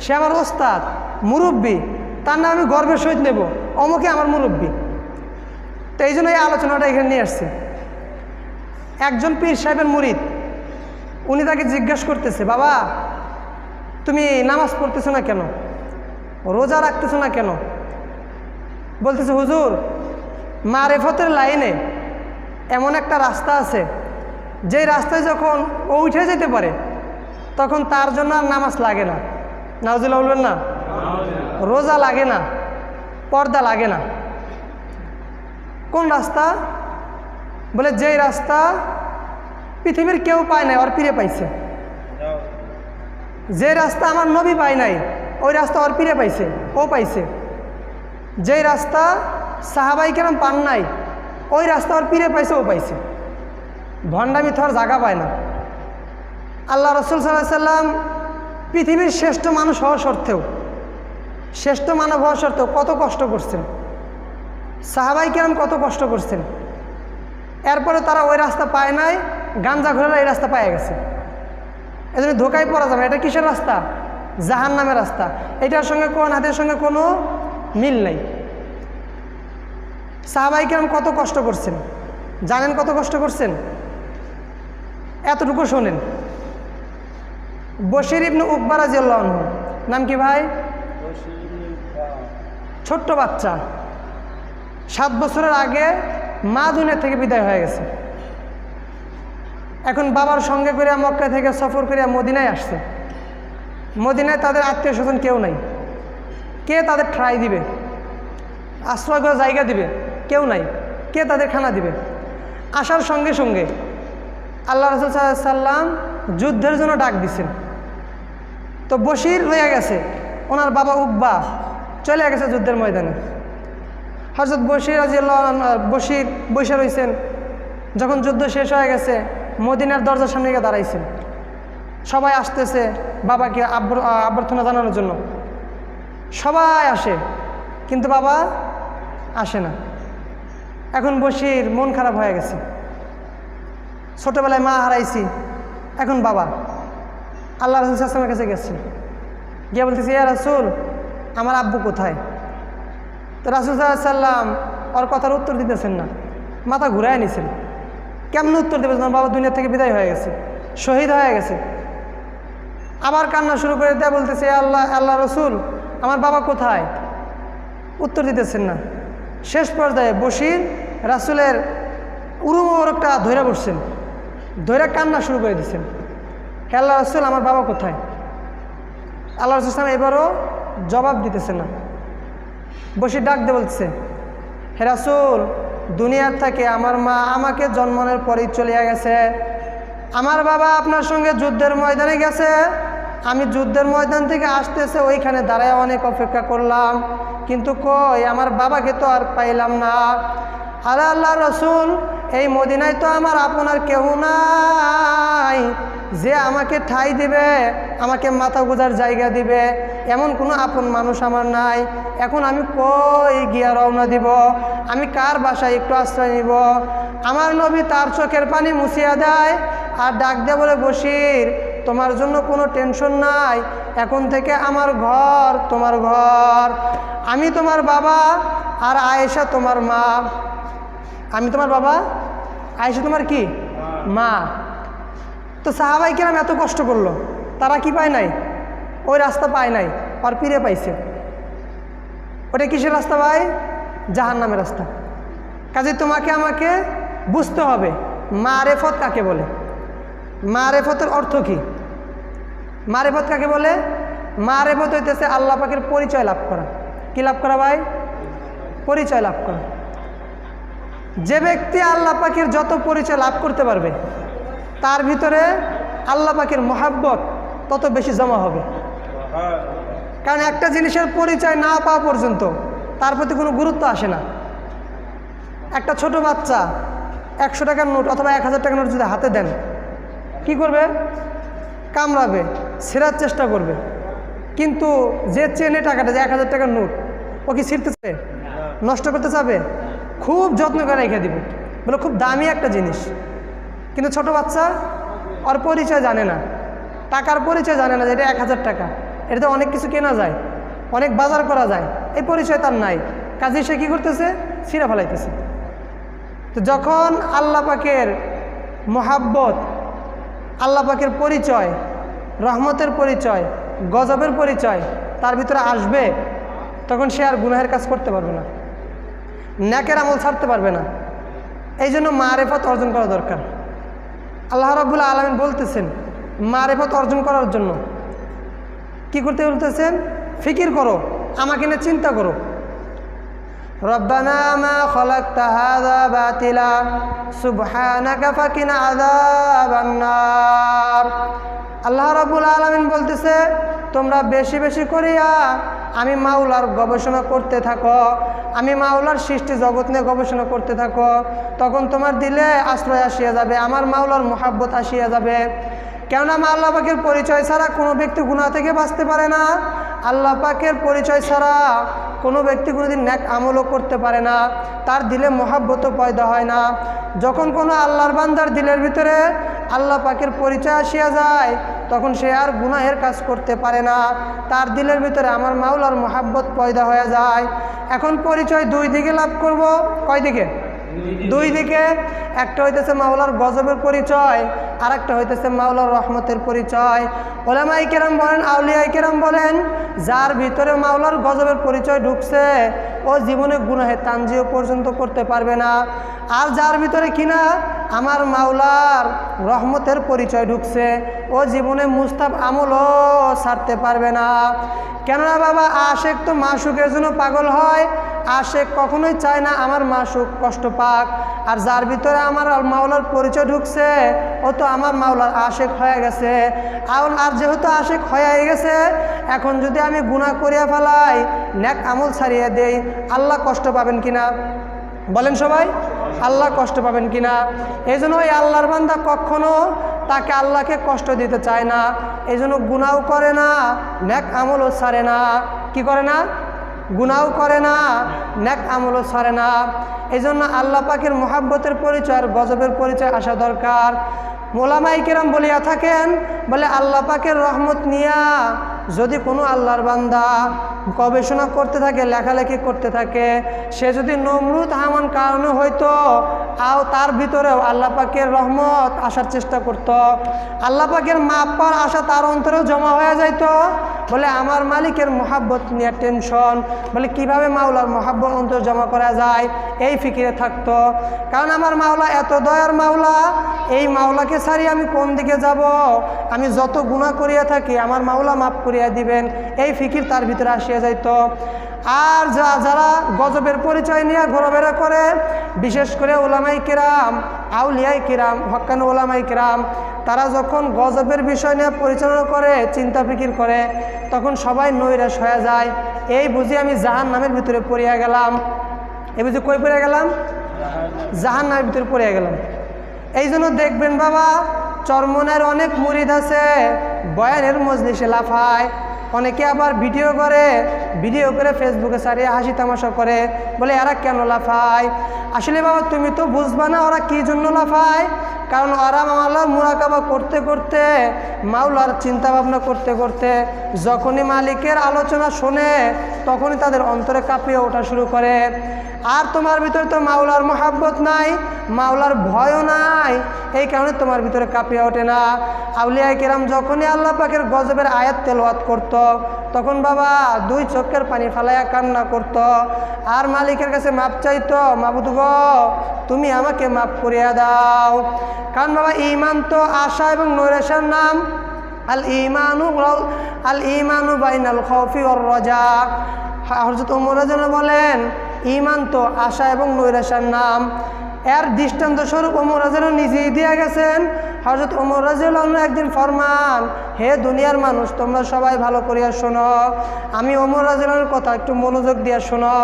সে আমার ওস্তাদ, মুরব্বী, তার নাম আমি গর্বের সহিত নেব, অমুকে আমার মুরব্বী। তো এই জন্য এই আলোচনাটা এখানে নিয়ে আসছে। একজন পীর সাহেবের মুরিদ, উনি তাকে জিজ্ঞাসা করতেছে, বাবা তুমি নামাজ পড়তেছো না কেন, রোজা রাখতেছো না কেন? বলতেছে হুজুর মারেফতের লাইনে এমন একটা রাস্তা আছে, যেই রাস্তায় যখন ও উঠে যেতে পারে তখন তার জন্য আর নামাজ লাগে না। নাউজুবিল্লাহ বলবেন না? রোজা লাগে না, পর্দা লাগে না। কোন রাস্তা? বলে যেই রাস্তা পৃথিবীর কেউ পায় নাই, ওর পীরে পাইছে। যে রাস্তা আমার নবী পায় নাই ওই রাস্তা ওর পীরে পাইছে, ও পাইছে। যেই রাস্তা সাহাবাই কেরাম পান নাই ওই রাস্তা ওর পীরে পাইছে, ও পাইছে। ভণ্ডামি তো আর জায়গা পায় না। আল্লাহ রাসূল সাল্লাল্লাহু আলাইহি সাল্লাম পৃথিবীর শ্রেষ্ঠ মানুষ হওয়া সত্ত্বেও, শ্রেষ্ঠ মানব হওয়া সত্ত্বেও কত কষ্ট করছেন, সাহাবাই কেরাম কত কষ্ট করছেন। এরপরে তারা ওই রাস্তা পায় নাই, গাঞ্জা ঘোরেরা এই রাস্তা পায়ে গেছে। এজন্য ধোকায় পড়া যাবে। এটা কিসের রাস্তা? জাহান্নামের রাস্তা। এটার সঙ্গে কোরআন হাদিসের সঙ্গে কোনো মিল নেই। সাহাবাই কেরাম কত কষ্ট করছেন জানেন? কত কষ্ট করছেন এতটুকু শোনেন। বশির ইবনে উকবা রাদিয়াল্লাহু আনহু, নাম কি ভাই? ছোট্ট বাচ্চা, 7 বছরের আগে মা দুনিয়া থেকে বিদায় হয়ে গেছে। এখন বাবার সঙ্গে করে মক্কা থেকে সফর করে মদিনায় আসছে। মদিনায় তাদের আত্মীয় স্বজন কেউ নাই, কে তাদের ঠাঁই দিবে, আশ্রয় করার জায়গা দিবে? কেউ নাই। কে তাদের খানা দিবে? আসার সঙ্গে সঙ্গে আল্লাহ রাসূল সাল্লাল্লাহু আলাইহি সাল্লাম যুদ্ধের জন্য ডাক দিছেন। তো বশির রয়ে গেছে, ওনার বাবা উকবা চলে গেছে যুদ্ধের ময়দানে। হযরত বশির রাদিয়াল্লাহু আনহু বশির বসে রয়েছেন। যখন যুদ্ধ শেষ হয়ে গেছে মদিনার দরজার সামনে গিয়ে দাঁড়াইছেন। সবাই আসতেছে বাবাকে অভ্যর্থনা জানানোর জন্য, সবাই আসে, কিন্তু বাবা আসে না। এখন বশির মন খারাপ হয়ে গেছে। ছোটোবেলায় মা হারাইছি, এখন বাবা। আল্লাহ রাসূল সাল্লাল্লাহু আলাইহি ওয়াসাল্লামের কাছে গেছে, গিয়ে বলতেছে ইয়া রাসূল আমার আব্বু কোথায়? তো রাসূল সাল্লাল্লাহু আলাইহি ওয়াসাল্লাম ওর কথার উত্তর দিতেছেন না, মাথা ঘুরায় নিছেন। কেমন উত্তর দেবে? তোমার বাবা দুনিয়া থেকে বিদায় হয়ে গেছে, শহীদ হয়ে গেছে। আবার কান্না শুরু করে দেয়া, বলতেছে আল্লাহ রাসূল আমার বাবা কোথায়? উত্তর দিতেছেন না। শেষ পর্যায়ে বশির রাসূলের উরুমোরকটা ধৈরা বসছেন, ধৈরা কান্না শুরু করে দিচ্ছেন। হে আল্লাহ রাসূল, আমার বাবা কোথায়? আল্লাহ রাসূল সাল্লাল্লাহু আলাইহি ওয়াসাল্লাম এবারও জবাব দিতেছে না, বসে ডাক দিয়ে বলছে, হে রাসূল, দুনিয়ার থেকে আমার মা আমাকে জন্মানোর পরেই চলে গেছে। আমার বাবা আপনার সঙ্গে যুদ্ধের ময়দানে গেছে, আমি যুদ্ধের ময়দান থেকে আসতেছে, ওইখানে দাঁড়ায় অনেক অপেক্ষা করলাম, কিন্তু কই আমার বাবাকে তো আর পাইলাম না। আরে আল্লাহ রাসূল, এই মদিনায় তো আমার আপনার কেউ নাই যে আমাকে ঠাঁই দিবে, আমাকে মাথা গোজার জায়গা দিবে, এমন কোনো আপন মানুষ আমার নাই। এখন আমি কই গিয়া রওনা দিব? আমি কার বাসায় একটু আশ্রয় নিব? আমার নবী তার চোখের পানি মুছিয়া দেয় আর ডাক দিয়ে বলে, বশির, তোমার জন্য কোনো টেনশন নাই, এখন থেকে আমার ঘর তোমার ঘর, আমি তোমার বাবা আর আয়েশা তোমার মা। আমি তোমার বাবা, আয়েশা তোমার কি মা। তো সাহাবাই কেরাম এত কষ্ট করলো, তারা কি পায় নাই? ওই রাস্তা পায় নাই, আর পীরে পাইছে। ওটা কিসের রাস্তা ভাই? জাহান্নামের রাস্তা। কাজে তোমাকে আমাকে বুঝতে হবে মারেফত কাকে বলে, মারেফতের অর্থ কি। মারেফত কাকে বলে? মারেফত হইতেছে আল্লাহ পাকের পরিচয় লাভ করা। কি লাভ করা ভাই? পরিচয় লাভ করা। যে ব্যক্তি আল্লাহ পাকের যত পরিচয় লাভ করতে পারবে, তার ভিতরে আল্লাহ পাকের মহাব্বত তত বেশি জমা হবে। কারণ একটা জিনিসের পরিচয় না পাওয়া পর্যন্ত তার প্রতি কোনো গুরুত্ব আসে না। একটা ছোট বাচ্চা 100 টাকার নোট অথবা 1000 টাকার নোট যদি হাতে দেন, কি করবে? কামড়াবে, ছেঁড়ার চেষ্টা করবে। কিন্তু যে চেনে টাকাটা, যে 1000 টাকার নোট, ও কি ছিঁড়তে চাবে? নষ্ট করতে চাবে? খুব যত্ন করে রেখে দিবে, বলে খুব দামি একটা জিনিস। কিন্তু ছোট বাচ্চা ওর পরিচয় জানে না, টাকার পরিচয় জানে না যে এটা 1000 টাকা, এটাতে অনেক কিছু কেনা যায়, অনেক বাজার করা যায়, এই পরিচয় তার নাই। কাজে সে কী করতেছে? ছিঁড়া ফেলাইতেছে। তো যখন আল্লাহ পাকের মহাব্বত, আল্লাহ পাকের পরিচয়, রহমতের পরিচয়, গজবের পরিচয় তার ভিতরে আসবে, তখন সে আর গুনাহের কাজ করতে পারবে না, নেকের আমল ছাড়তে পারবে না। এই জন্য মারেফত অর্জন করা দরকার। আল্লাহ রাব্বুল আলামিন বলতেছেন মারেফত অর্জন করার জন্য কি করতে বলতেছেন? ফিকির করো, আমাকে নিয়ে চিন্তা করো। রব্বানা মা খালাকতা হাযা বাতিলা সুবহানাকা ফাকিনা আযাবান নার। আল্লাহ রাব্বুল আলামিন বলতেছে, তোমরা বেশি বেশি করিয়া আমি মাওলার গবেষণা করতে থাকো, আমি মাওলার সৃষ্টি জগৎ নিয়ে গবেষণা করতে থাকো, তখন তোমার দিলে আশ্রয় আসিয়া যাবে, আমার মাওলার মোহাব্বত আসিয়া যাবে। কেননা আল্লাহ পাকের পরিচয় ছাড়া কোনো ব্যক্তি গুনাহ থেকে বাঁচতে পারে না। আল্লাহ পাকের পরিচয় ছাড়া কোনো ব্যক্তি কোনোদিন নেক আমলও করতে পারে না, তার দিলে মোহাব্বতও পয়দা হয় না। যখন কোনো আল্লাহর বান্দার দিলের ভিতরে আল্লাহ পাকের পরিচয় আসিয়া যায়, তখন সে আর গুনাহের কাজ করতে পারে না, তার দিলের ভিতরে আমার মাওলার মোহাব্বত পয়দা হয়ে যায়। এখন পরিচয় দুই দিকে লাভ করব। কয় দিকে? দুই দিকে। একটা হইতেছে মাওলার গজবের পরিচয়, আর একটা হইতেছে মাওলার রহমতের পরিচয়। ওলামায়ে কেরাম বলেন, আউলিয়ায়ে কেরাম বলেন, যার ভিতরে মাওলার গজবের পরিচয় ঢুকছে ও জীবনে গুনাহে তানজিও পর্যন্ত করতে পারবে না। আর যার ভিতরে কিনা আমার মাওলার রহমতের পরিচয় ঢুকছে ও জীবনে মুস্তাব আমলও ছাড়তে পারবে না। কেননা বাবা, আশেক তো মাশুকের জন্য পাগল হয়, আশেক কখনোই চায় না আমার মাশুক কষ্ট পাক। আর যার ভিতরে আমার মাওলার পরিচয় ঢুকছে ও তো আমার মাওলার আশেক হয়ে গেছে। আর যেহেতু আশেক হয়ে গেছে, এখন যদি আমি গুনাহ করিয়া ফেলাই, নেক আমল ছাড়িয়ে দেই, আল্লাহ কষ্ট পাবেন কিনা বলেন সবাই? আল্লাহ কষ্ট পাবেন কিনা? এই জন্য ওই আল্লাহর বান্দা কখনো তাকে আল্লাহকে কষ্ট দিতে চায় না, এই জন্য গুনাহও করে না, নেক আমলও ছাড়ে না। কি করে না? গুনাহও করে না, নেক আমলও ছাড়ে না। এই জন্য আল্লাহ পাকের মোহাব্বতের পরিচয় আর গজবের পরিচয় আসা দরকার। ওলামায়ে কেরাম বলিয়া থাকেন, বলে আল্লাহ পাকের রহমত নিয়া যদি কোনো আল্লাহর বান্দা গবেষণা করতে থাকে, লেখালেখি করতে থাকে, সে যদি নমরুদ হামান কারণে হয়তো তার ভিতরেও আল্লাহ পাকের রহমত আসার চেষ্টা করত, আল্লাহ পাকের মাপ পাওয়ার আশা তার অন্তরেও জমা হয়ে যাইত, বলে আমার মালিকের মহাব্বত নিয়ে টেনশন, বলে কিভাবে মাওলার মহাব্বত অন্তর জমা করা যায় এই ফিকিরে থাকতো। কারণ আমার মাওলা এত দয়ার মাওলা, এই মাওলাকে ছাড়িয়ে আমি কোন দিকে যাব, আমি যত গুনাহ করিয়া থাকি আমার মাওলা মাফ করিয়া দিবেন, এই ফিকির তার ভিতরে আসিয়া যাইত। আর যারা গজবের পরিচয় নিয়ে ঘোরাফেরা করে, বিশেষ করে ওলামাই কিরাম, আউলিয়াই কিরাম, হক্কানি ওলামাই কিরাম, তারা যখন গজবের বিষয় নিয়ে পরিচালনা করে, চিন্তা ফিকির করে, তখন সবাই নৈরাশ হয়ে যায়। এই বুঝি আমি জাহান্নামের ভিতরে পড়িয়া গেলাম, এই বুঝি কই পড়িয়া গেলাম, জাহান্নামের ভিতরে পড়িয়া গেলাম। এই জন্য দেখবেন বাবা, চরমনের অনেক মুরিদ আছে বয়ানের মজলিসে লাফায়, অনেকে আবার ভিডিও করে ফেসবুকে ছাড়িয়ে হাসি তামাশা করে, বলে এরা কেন লাফায়। আসলে বাবা তুমি তো বুঝবা না ওরা কি জন্য লাফায়। কারণ ওরা মাওলার মুরাকাবা করতে করতে, মাওলার চিন্তা ভাবনা করতে করতে যখনই মালিকের আলোচনা শোনে তখনই তাদের অন্তরে কাঁপিয়ে ওঠা শুরু করে। আর তোমার ভিতরে তো মাওলার মহাব্বত নাই, মাওলার ভয়ও নাই, এই কারণে তোমার ভিতরে কাঁপিয়ে ওঠে না। আউলিয়া কিরাম যখনই আল্লাহ পাকের গজবের আয়াত তেলাওয়াত করত, তখন বাবা দুই চোখের পানি ফালাইয়া কান্না করত, আর মালিকের কাছে মাপ চাইতো, মাবুদ গো তুমি আমাকে মাফ করিয়া দাও। কারণ বাবা ঈমান তো আশা এবং নৈরাশার নাম। আল ঈমানু বাইনাল খাউফি ওয়ার রাজা। হযরত ওমর রাদিয়াল্লাহু বলেন ঈমান তো আশা এবং নৈরাশার নাম। এর দৃষ্টান্ত স্বরূপ ওমর রাদিয়াল্লাহু নিজেই দিয়ে গেছেন। হযরত ওমর রাদিয়াল্লাহু একদিন ফরমান, হে দুনিয়ার মানুষ তোমরা সবাই ভালো করিয়া শোনো, আমি ওমর রাদিয়াল্লাহুর কথা একটু মনোযোগ দিয়ে শোনো।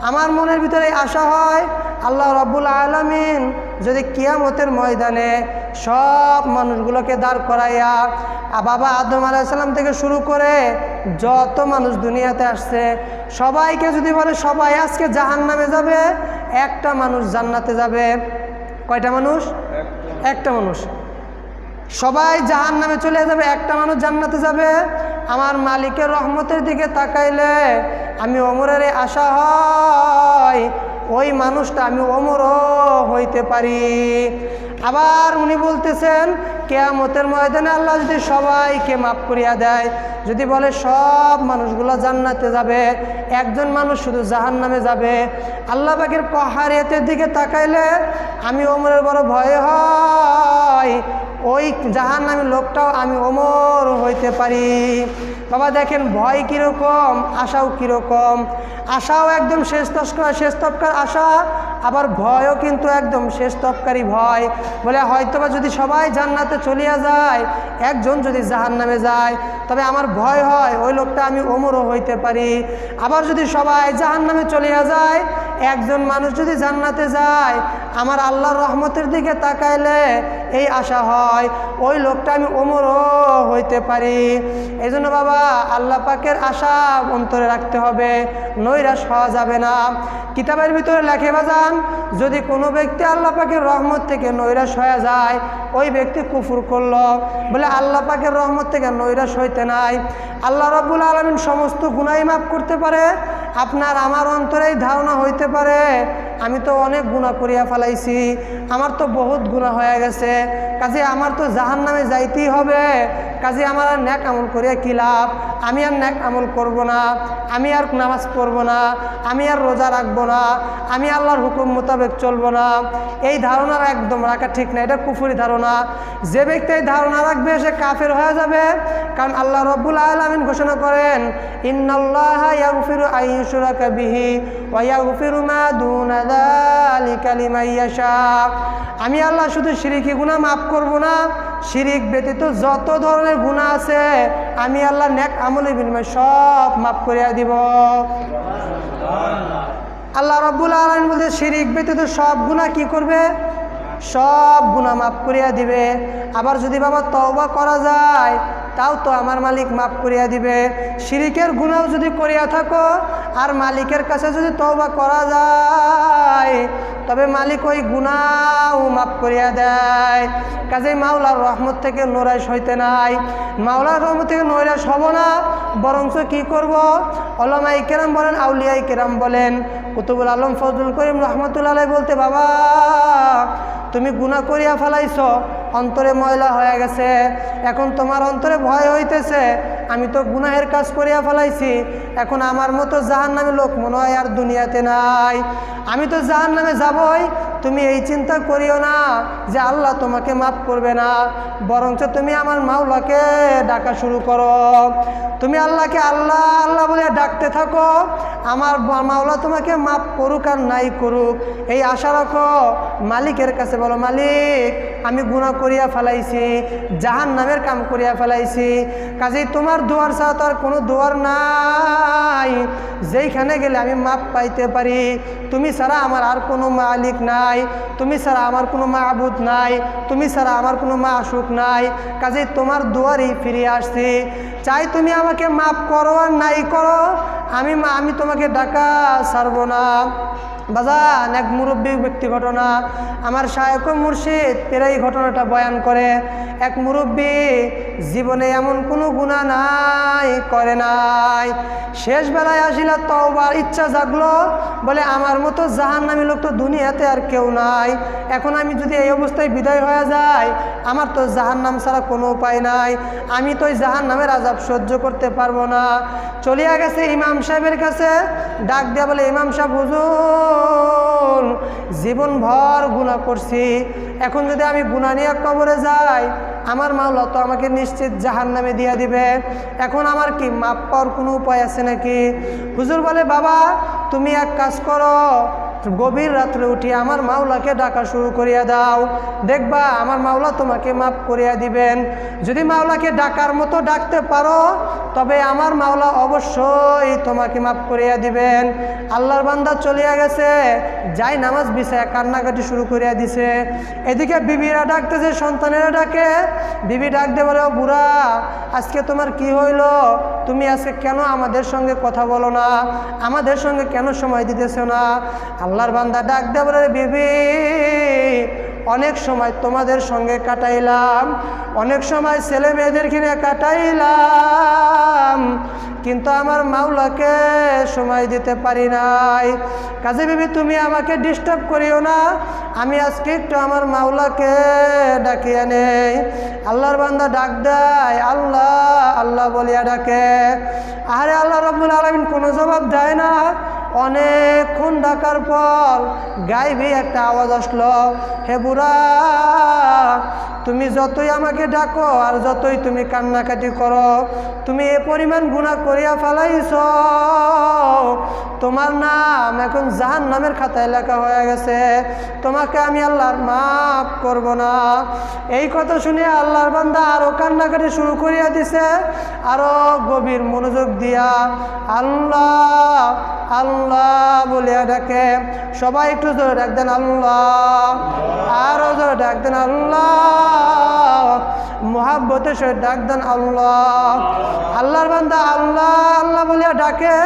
আমার মনের ভিতরে আশা হয় আল্লাহ রাব্বুল আলামিন যদি কিয়ামতের ময়দানে সব মানুষগুলোকে দাঁড় করাইয়া, বাবা আদম আলাইহিস সালাম থেকে শুরু করে যত মানুষ দুনিয়াতে আসছে সবাইকে যদি বলে সবাই আজকে জাহান্নামে যাবে, একটা মানুষ জান্নাতে যাবে। কয়টা মানুষ? একটা মানুষ। সবাই জাহান্নামে চলে যাবে, একটা মানুষ জান্নাতে যাবে। আমার মালিকের রহমতের দিকে তাকাইলে আমি ওমরের আশা হয় ওই মানুষটা আমি ওমরও হইতে পারি। আবার উনি বলতেছেন কিয়ামতের ময়দানে আল্লাহ যদি সবাইকে মাফ করিয়া দেয়, যদি বলে সব মানুষগুলো জান্নাতে যাবে, একজন মানুষ শুধু জাহান্নামে যাবে, আল্লাহ পাকের কহারিয়তের দিকে তাকাইলে আমি ওমরের বড় ভয় হয় ওই জাহান্নামী লোকটাও আমি ওমর হইতে পারি। বাবা দেখেন ভয় কীরকম, আশাও কীরকম। আশাও একদম শেষ তফকার আশা, আবার ভয়ও কিন্তু একদম শেষ তফকারি ভয়। বলে হয়তোবা যদি সবাই জান্নাতে চলিয়া যায়, একজন যদি জাহান্নামে যায়, তবে আমার ভয় হয় ওই লোকটা আমি ওমরও হইতে পারি। আবার যদি সবাই জাহান্নামে চলিয়া যায়, একজন মানুষ যদি জান্নাতে যায়, আমার আল্লাহর রহমতের দিকে তাকাইলে এই আশা হয় ওই লোকটা আমি ওমরও হইতে পারি। এই জন্য বাবা আল্লাহ পাকের আশা অন্তরে রাখতে হবে, নৈরাশ হওয়া যাবে না। কিতাবের ভিতরে লেখে বাজান, যদি কোনো ব্যক্তি আল্লাহ পাকের রহমত থেকে নৈরাশ হয়ে যায়, ওই ব্যক্তি কুফর করলো। বলে আল্লাহ পাকের রহমত থেকে নৈরাশ হইতে নাই। আল্লাহ রাব্বুল আলামিন সমস্ত গুনাহ মাফ করতে পারে। আপনার আমার অন্তরেই ধারণা হইতে পারে আমি তো অনেক গুনাহ করিয়া ফেলাইছি, আমার তো বহুত গুনাহ হয়ে গেছে, কাজে আমার তো জাহান্নামে যাইতেই হবে, কাজে আমার আর নেক আমল করিয়া কি লাভ, আমি আর নেক আমল করব না, আমি আর নামাজ পড়ব না, আমি আর রোজা রাখবো না, আমি আল্লাহর হুকুম মোতাবেক চলবো না। এই ধারণা একদম রাখা ঠিক না, এটা কুফরি ধারণা। যে ব্যক্তি এই ধারণা রাখবে সে কাফের হয়ে যাবে। কারণ আল্লাহ রাব্বুল আলামিন ঘোষণা করেন, ইন্নাল্লাহা ইয়াগফিরু আন ইউশরাকা বিহি ওয়া ইয়াগফিরু মা দুনা যালিকা লিমান ইয়াশা। আমি আল্লাহ শুধু শিরকি গুনাহ মাফ করব না, শিরিক ব্যতীত যত ধরনের গুনাহ আছে আমি আল্লাহ নেক আমলের বিনিময়ে সব মাফ করিয়া দিব। আল্লাহ রাব্বুল আলামিন বলতে শিরিক ব্যতীত সব গুনাহ কি করবে? সব গুনাহ মাফ করিয়া দিবে। আবার যদি বাবা তওবা করা যায় তাও তো আমার মালিক মাফ করিয়া দিবে। শিরিকের গুনাহ যদি করিয়া থাকো আর মালিকের কাছে যদি তওবা করা যায়, তবে মালিক ওই গুনাহও মাফ করিয়া দেয়। কাজেই মাওলার রহমত থেকে নৈরাশ হইতে নাই। মাওলার রহমত থেকে নৈরাশ হব না, বরঞ্চ কি করব? উলামায়ে কেরাম বলেন, আউলিয়ায়ে কেরাম বলেন, কুতুবুল আলম ফজলুল করিম রহমতুল্লাহ আলাইহি বলতে, বাবা তুমি গুনাহ করিয়া ফেলাইছ, অন্তরে ময়লা হয়ে গেছে, এখন তোমার অন্তরে ভয় হইতেছে আমি তো গুনাহের কাজ করিয়া ফেলাইছি, এখন আমার মতো জাহান্নামী লোক মনে হয় আর দুনিয়াতে নাই, আমি তো জাহান্নামে যাবই। তুমি এই চিন্তা করিও না যে আল্লাহ তোমাকে মাফ করবে না, বরঞ্চ তুমি আমার মাওলাকে ডাকা শুরু করো। তুমি আল্লাহকে আল্লাহ আল্লাহ বলে ডাকতে থাকো, আমার মাওলা তোমাকে মাফ করুক আর নাই করুক এই আশা রাখো। মালিকের কাছে বলো, মালিক আমি গুনাহ করিয়া ফেলাইছি, জাহান্নামের কাম করিয়া ফেলাইছি, কাজেই তোমার দুয়ার ছাড়া তো আর কোনো দুয়ার নাই যেইখানে গেলে আমি মাপ পাইতে পারি। তুমি ছাড়া আমার আর কোনো মালিক নাই, তুমি ছাড়া আমার কোনো মাবুদ নাই, তুমি ছাড়া আমার কোনো মাশুক নাই, কাজেই তোমার দুয়ারেই ফিরে আসছি। চাই তুমি আমাকে মাফ করো আর নাই করো, আমি তোমাকে ডাকা ছাড়বো না। বাজান, এক মুরব্বী ব্যক্তি ঘটনা, আমার শায়খ মুর্শিদ এই ঘটনাটা বয়ান করে। এক মুরব্বী জীবনে এমন কোনো গুনাহ নাই করে নাই, শেষ বেলায় আসিলা তওবার ইচ্ছা জাগলো, বলে আমার মতো জাহান্নামী লোক তো দুনিয়াতে আর কেউ নাই, এখন আমি যদি এই অবস্থায় বিদায় হয়ে যাই, আমার তো জাহান্নাম ছাড়া কোনো উপায় নাই, আমি তো ওই জাহান্নামের আযাব সহ্য করতে পারবো না। চলিয়া গেছে ইমাম সাহেবের কাছে, ডাক দেয়া বলে, ইমাম সাহেব হুজুর জীবন ভর গুনাহ করছি, এখন যদি আমি গুনাহ নিয়ে কবরে যাই, আমার মাওলা তো আমাকে নিশ্চিত জাহান্নামে দিয়া দিবে, এখন আমার কি মাপ পাওয়ার কোনো উপায় আছে নাকি? হুজুর বলে, বাবা তুমি এক কাজ করো, গভীর রাত্রে উঠি আমার মাওলাকে ডাকা শুরু করিয়া দাও, দেখবা আমার মাওলা তোমাকে মাফ করিয়া দিবেন। যদি মাওলাকে ডাকার মতো ডাকতে পারো, তবে আমার মাওলা অবশ্যই তোমাকে মাফ করিয়া দিবেন। আল্লাহর বান্দা চলিয়া গেছে, যাই নামাজ বিছায়া কান্নাকাটি শুরু করিয়া দিছে। এদিকে বিবিরা ডাকতেছে, সন্তানেরা ডাকে, বিবি ডাক দিয়ে বলে, ও বুড়া আজকে তোমার কি হইল? তুমি আজকে কেন আমাদের সঙ্গে কথা বলো না, আমাদের সঙ্গে কেন সময় দিতেছো না? আল্লাহর বান্দা ডাক দিয়ে বলে, বিবি অনেক সময় তোমাদের সঙ্গে কাটাইলাম, অনেক সময় ছেলে মেয়েদের কিনে কাটাইলাম, কিন্তু আমার মাওলাকে সময় দিতে পারি নাই। কাজে বিবি তুমি আমাকে ডিস্টার্ব করিও না, আমি আজকে একটু আমার মাওলাকে ডাকিয়ে নেই। আল্লাহর বান্দা ডাক দেয়, আল্লাহ আল্লাহ বলিয়া ডাকে। আরে আল্লাহ রাব্বুল আলামিন কোনো জবাব দেয় না। অনেকক্ষণ ডাকার পর গায়েবী একটা আওয়াজ আসলো, হে বুড়া তুমি যতই আমাকে ডাকো আর যতই তুমি কান্নাকাটি করো, তুমি এ পরিমাণ গুনাহ করিয়া ফেলাইছ, তোমার নাম এখন জাহান্নামের খাতায় লেখা হয়ে গেছে, তোমাকে আমি আল্লাহর মাফ করব না। এই কথা শুনে আল্লাহর বান্দা আরো কান্নাকাটি শুরু করিয়া দিছে, আরো গভীর মনোযোগ দিয়া আল্লাহ আল্লাহ বলিয়া ডাকে। সবাই একটু জোরে ডাক দেন আল্লাহ, আরো জোরে ডাক দেন আল্লাহ, মুহাব্বতের সহিত ডাক দেন আল্লাহ। আল্লাহর বান্দা আল্লাহ আল্লাহ বলিয়া ডাকে।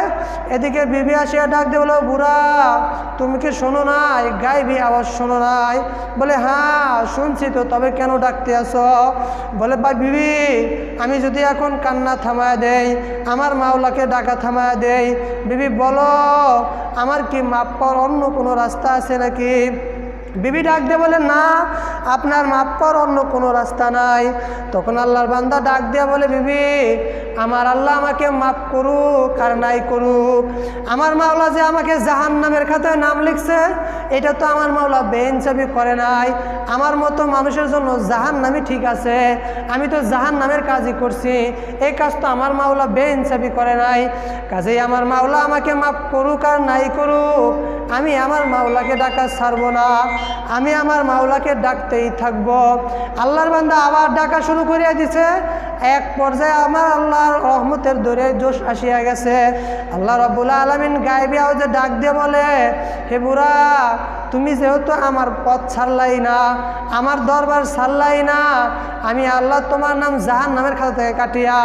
এদিকে বিবি আসিয়া ডাক দিয়ে বলো, বুড়া তুমি কি শোনো নাই, গায়েবী আওয়াজ শোনো নাই? বলে, হ্যাঁ শুনছি তো, তবে কেন ডাকতে আসো? বলে, বা বিবি আমি যদি এখন কান্না থামায় দেই, আমার মাওলাকে ডাকা থামায় দেই, বিবি বলো আমার কি মাপ পাওয়ার অন্য কোনো রাস্তা আছে নাকি? বিবি ডাক দিয়ে বলে, না আপনার মাপ পাওয়ার অন্য কোনো রাস্তা নাই। তখন আল্লাহর বান্দা ডাক দিয়া বলে, বিবি আমার আল্লাহ আমাকে মাফ করুক আর নাই করুক, আমার মাওলা যে আমাকে জাহান্নামের খাতায় নাম লিখছে, এটা তো আমার মাওলা বেইনসাফি করে নাই। আমার মতো মানুষের জন্য জাহান্নামই ঠিক আছে, আমি তো জাহান্নামের কাজই করছি, এই কাজ তো আমার মাওলা বেইনসাফি করে নাই। কাজেই আমার মাওলা আমাকে মাফ করুক আর নাই করুক, আমি আমার মাওলাকে ডাকা ছাড়বো না, আমি আমার মাওলাকে ডাকতেই থাকবো। আল্লাহর বান্দা আবার ডাকা শুরু করিয়া দিছে। এক পর্যায়ে আমার আল্লাহর রহমতের দরে জোশ আসিয়া গেছে। আল্লাহ রাব্বুল আলামিন গায়েবী আওয়াজে ডাক দিয়ে বলে, হে বুড়া তুমি যেহেতু আমার পথ ছাড়লাই না, আমার দরবার ছাড়লাই না, আমি আল্লাহ তোমার নাম জাহান্নামের খাতা থেকে কাটিয়া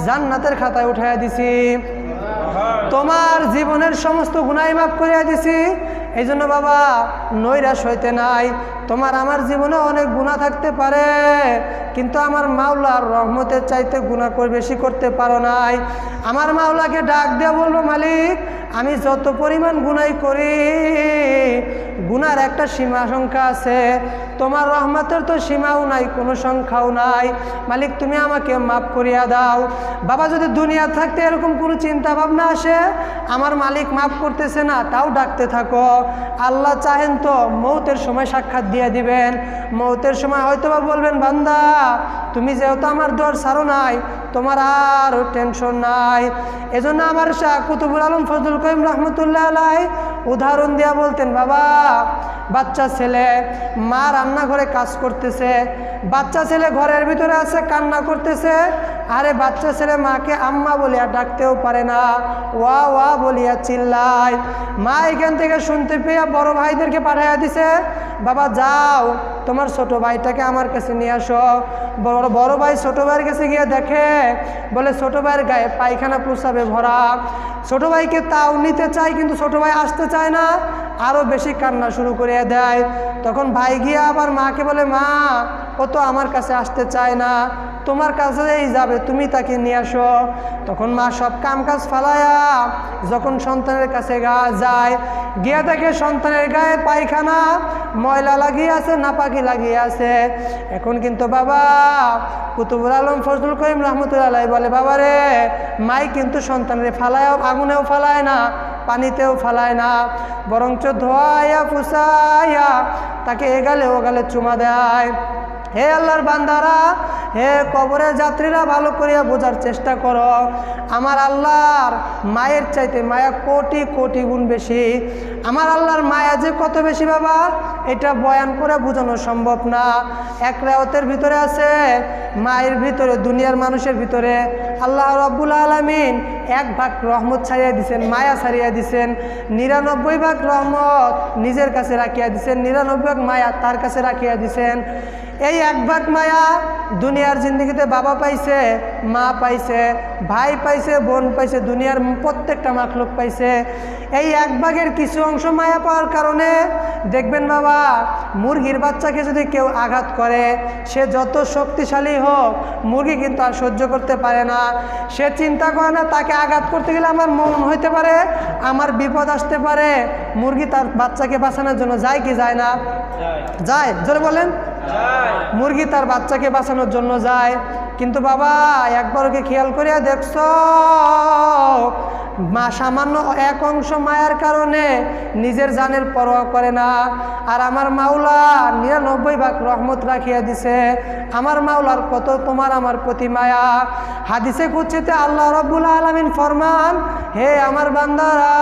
জান্নাতের খাতায় উঠাইয়া দিছি, তোমার জীবনের সমস্ত গুনাহ মাফ করিয়া দিছি। এই জন্য বাবা নৈরাশ হইতে নাই, তোমার আমার জীবনে অনেক গুনাহ থাকতে পারে, কিন্তু আমার মাওলার রহমতের চাইতে গুনাহ বেশি করতে পারো নাই। আমার মাওলাকে ডাক দিয়ে বলবো, মালিক আমি যত পরিমাণ গুনাহ করি, গুনার একটা সীমা সংখ্যা আছে, তোমার রহমতের তো সীমাও নাই, কোনো সংখ্যাও নাই। মালিক তুমি আমাকে মাফ করিয়া দাও। বাবা যদি দুনিয়া থাকতে এরকম কোনো চিন্তা ভাবনা আসে, আমার মালিক মাফ করতেছে না, তাও ডাকতে থাকো। আল্লাহ চাহেন তো মৌতের সময় সাক্ষাৎ দিয়ে দিবেন। মৌতের সময় হয়তোবা বলবেন, বান্দা তুমি যেহেতু আমার দোয়ার ছাড়ো নাই, তোমার আর টেনশন নাই। এজন্য আমার শাহ কুতুবুল আলম ফজলুল করিম রহমতুল্লাহ আলাইহি উদাহরণ দিয়া বলতেন, বাবা বাচ্চা ছেলে মা রান্নাঘরে কাজ করতেছে, বাচ্চা ছেলে ঘরের ভিতরে আছে কান্না করতেছে, আরে বাচ্চা ছেলে মাকে আম্মা বলিয়া ডাকতেও পারে না, ওয়া ওয়া বলিয়া চিল্লায়। মা এখান থেকে শুনতে পেয়ে বড় ভাইদেরকে পাঠাইয়া দিছে, বাবা যাও তোমার ছোট ভাইটাকে আমার কাছে নিয়ে আসো। বড় ভাই ছোট ভাইয়ের কাছে গিয়ে দেখে, বলে ছোট ভাইয়ের গায়ে পায়খানা প্রস্রাবে ভরা। ছোট ভাইকে তাও নিতে চায়, কিন্তু ছোট ভাই আসতে চায় না, আরও বেশি কান্না শুরু করে দেয়। তখন ভাই গিয়ে আবার মাকে বলে, মা ও তো আমার কাছে আসতে চায় না, তোমার কাছেই যাবে, তুমি তাকে নিয়ে আসো। তখন মা সব কাম কাজ ফালায়া যখন সন্তানের কাছে যায়, গিয়ে দেখে সন্তানের গায়ে পায়খানা ময়লা লাগিয়ে আছে, নাপাকি লাগিয়ে আছে। এখন কিন্তু বাবা কুতুবুল আলম ফজলুল করিম রহমতুল্লাহ আলাইহি বলে, বাবা রে মাই কিন্তু সন্তানের ফালায়ও, আগুনেও ফালায় না, পানিতেও ফালায় না, বরঞ্চ ধোয়াইয়া ফুসাইয়া তাকে এগালে ওগালে চুমা দেয়। হে আল্লাহর বান্দারা, হে কবরের যাত্রীরা, ভালো করিয়া বোঝার চেষ্টা করো, আমার আল্লাহর মায়ের চাইতে মায়া কোটি কোটি গুণ বেশি। আমার আল্লাহর মায়া যে কত বেশি বাবা, এটা বয়ান করে বোঝানো সম্ভব না। এক রায়তের ভিতরে আছে, মায়ের ভিতরে দুনিয়ার মানুষের ভিতরে আল্লাহ রব্বুল আলামিন 1 ভাগ রহমত ছাড়িয়ে দিছেন, মায়া ছাড়িয়ে দিছেন, 99 ভাগ রহমত নিজের কাছে রাখিয়া দিছেন, 99 ভাগ মায়া তার কাছে রাখিয়া দিছেন। এই 1 ভাগ মায়া দুনিয়ার জিন্দগিতে বাবা পাইছে, মা পাইছে, ভাই পাইছে, বোন পাইছে, দুনিয়ার প্রত্যেকটা মাখলুক পাইছে। এই 1 ভাগের কিছু অংশ মায়া পাওয়ার কারণে দেখবেন বাবা, মুরগির বাচ্চাকে যদি কেউ আঘাত করে, সে যত শক্তিশালী হোক, মুরগি কিন্তু আর সহ্য করতে পারে না। সে চিন্তা করে না তাকে আঘাত করতে গেলে আমার মন হইতে পারে, আমার বিপদ আসতে পারে। মুরগি তার বাচ্চাকে বাঁচানোর জন্য যায় কি যায় না? যায়, জোরে বলেন। মুরগি তার বাচ্চাকে বাঁচানোর জন্য যায়। কিন্তু বাবা একবারও কি খেয়াল করিয়া দেখছো, মা সামান্য 1 অংশ মায়ার কারণে নিজের জানের পরোয়া করে না। আর আমার মাওলা 99 ভাগ রহমত রাখিয়া দিছে। আমার মাওলার কত তোমার আমার প্রতি মায়া। হাদিসে কুদসিতে আল্লাহ রব্বুল আলামিন ফরমান, হে আমার বান্দারা,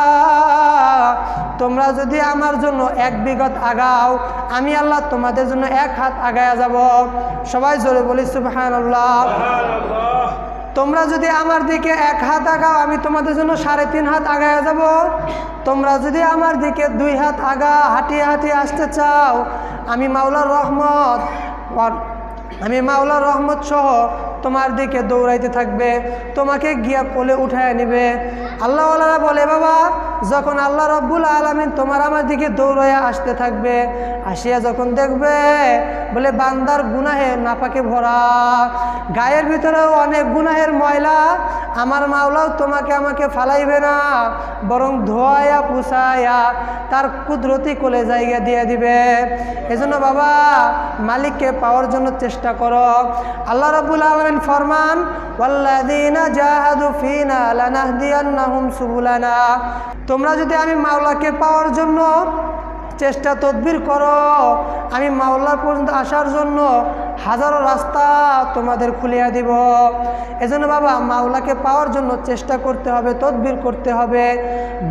তোমরা যদি আমার জন্য 1 বিঘত আগাও, আমি আল্লাহ তোমাদের জন্য 1 হাত আগায়া যাব। সবাই জোরে বলি সুবহানাল্লাহ। তোমরা যদি আমার দিকে 1 হাত আগাও, আমি তোমাদের জন্য 3.5 হাত আগায়া যাব। তোমরা যদি আমার দিকে 2 হাত হাঁটিয়ে হাঁটিয়ে আসতে চাও, আমি মাওলার রহমত সহ তোমার দিকে দৌড়াইতে থাকবে, তোমাকে গিয়া কোলে উঠায় নিবে। আল্লাহওয়ালারা বলে, বাবা যখন আল্লাহ রব্বুল আলামিন তোমার আমার দিকে দৌড়াইয়া আসতে থাকবে, আসিয়া যখন দেখবে বলে বান্দার গুনাহে নাপাকে ভরা, গায়ের ভিতরেও অনেক গুনাহের ময়লা, আমার মাওলাও তোমাকে আমাকে ফালাইবে না, বরং ধোয়াইয়া পুষাইয়া তার কুদরতি কোলে জায়গা দিয়ে দিবে। এজন্য বাবা মালিককে পাওয়ার জন্য চেষ্টা করো। আল্লাহ রাব্বুল আলামিন ফরমান, ওয়াল্লাযীনা জাহাদু ফীনা লানাহদিয়ান্নাহুম সুবুলানা। তোমরা যদি আমি মাওলাকে পাওয়ার জন্য চেষ্টা তদবির করো, আমি মাওলার পর্যন্ত আসার জন্য হাজারো রাস্তা তোমাদের খুলিয়া দিব। এজন্য বাবা মাওলাকে পাওয়ার জন্য চেষ্টা করতে হবে, তদবির করতে হবে।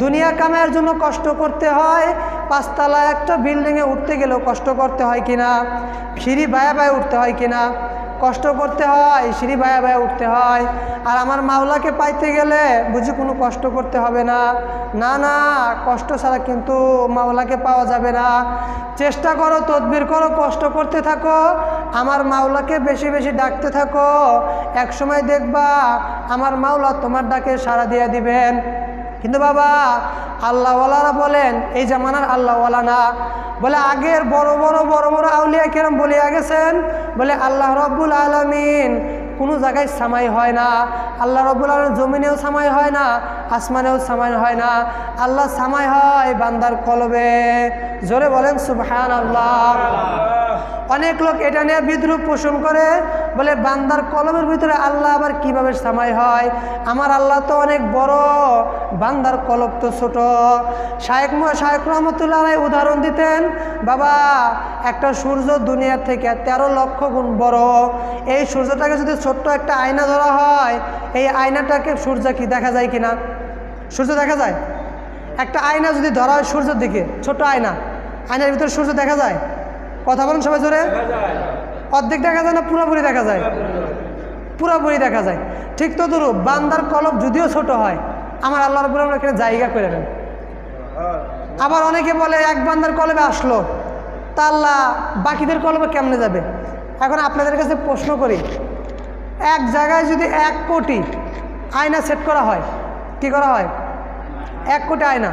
দুনিয়া কামাইয়ের জন্য কষ্ট করতে হয়। 5 তলা একটা বিল্ডিংয়ে উঠতে গেলেও কষ্ট করতে হয় কিনা, সিঁড়ি বায়া বায়া উঠতে হয় কিনা, কষ্ট করতে হয়, সিঁড়ি বায়া বায়া উঠতে হয়। আর আমার মাওলাকে পাইতে গেলে বুঝি কোনো কষ্ট করতে হবে না। না না, কষ্ট ছাড়া কিন্তু মাওলাকে পাওয়া যাবে না। চেষ্টা করো, তদবির করো, কষ্ট করতে থাকো, আমার মাওলাকে বেশি বেশি ডাকতে থাকো। এক সময় দেখবা আমার মাওলা তোমার ডাকে সাড়া দিয়ে দিবেন। কিন্তু বাবা আল্লাহওয়ালারা বলেন, এই জামানার আল্লাহওয়ালা না, বলে আগের বড় বড় আউলিয়া কেরাম বলিয়া গেছেন, বলে আল্লাহ রব্বুল আলামিন কোনো জায়গায় সামাই হয় না। আল্লাহ রাব্বুল আলামিন জমিনেও সামাই হয় না, আসমানেও সামাই হয় না, আল্লাহ সামাই হয় বান্দার কলবে। জোরে বলেন সুবহানাল্লাহ। অনেক লোক এটা নিয়ে বিদ্রুপ পোষণ করে, বলে বান্দার কলবের ভিতরে আল্লাহ আবার কিভাবে সামাই হয়? আমার আল্লাহ তো অনেক বড়, বান্দার কলব তো ছোট। শায়েখ রহমতুল্লাহ আলাইহি উদাহরণ দিতেন, বাবা একটা সূর্য দুনিয়ার থেকে 13 লক্ষ গুণ বড়। এই সূর্যটাকে যদি ছোট্ট একটা আয়না ধরা হয়, এই আয়নাটাকে সূর্য কি দেখা যায় কিনা? সূর্য দেখা যায়? একটা আয়না যদি ধরা হয় সূর্যের দিকে, ছোট আয়না, আয়নার ভিতরে সূর্য দেখা যায়? কথা বলেন সবাই জোরে। অর্ধেক দেখা যায় না পুরোপুরি দেখা যায়? পুরোপুরি দেখা যায়। ঠিক তো ধরো বান্দার কলব যদিও ছোট হয়, আমার আল্লাহ রাব্বুল আলামিন এখানে জায়গা করে নেন। আবার অনেকে বলে এক বান্দার কলবে আসলো, তা আল্লাহ বাকিদের কলবে কেমনে যাবে? এখন আপনাদের কাছে প্রশ্ন করি, এক জায়গায় যদি 1 কোটি আয়না সেট করা হয়, কি করা হয়? 1 কোটি আয়না।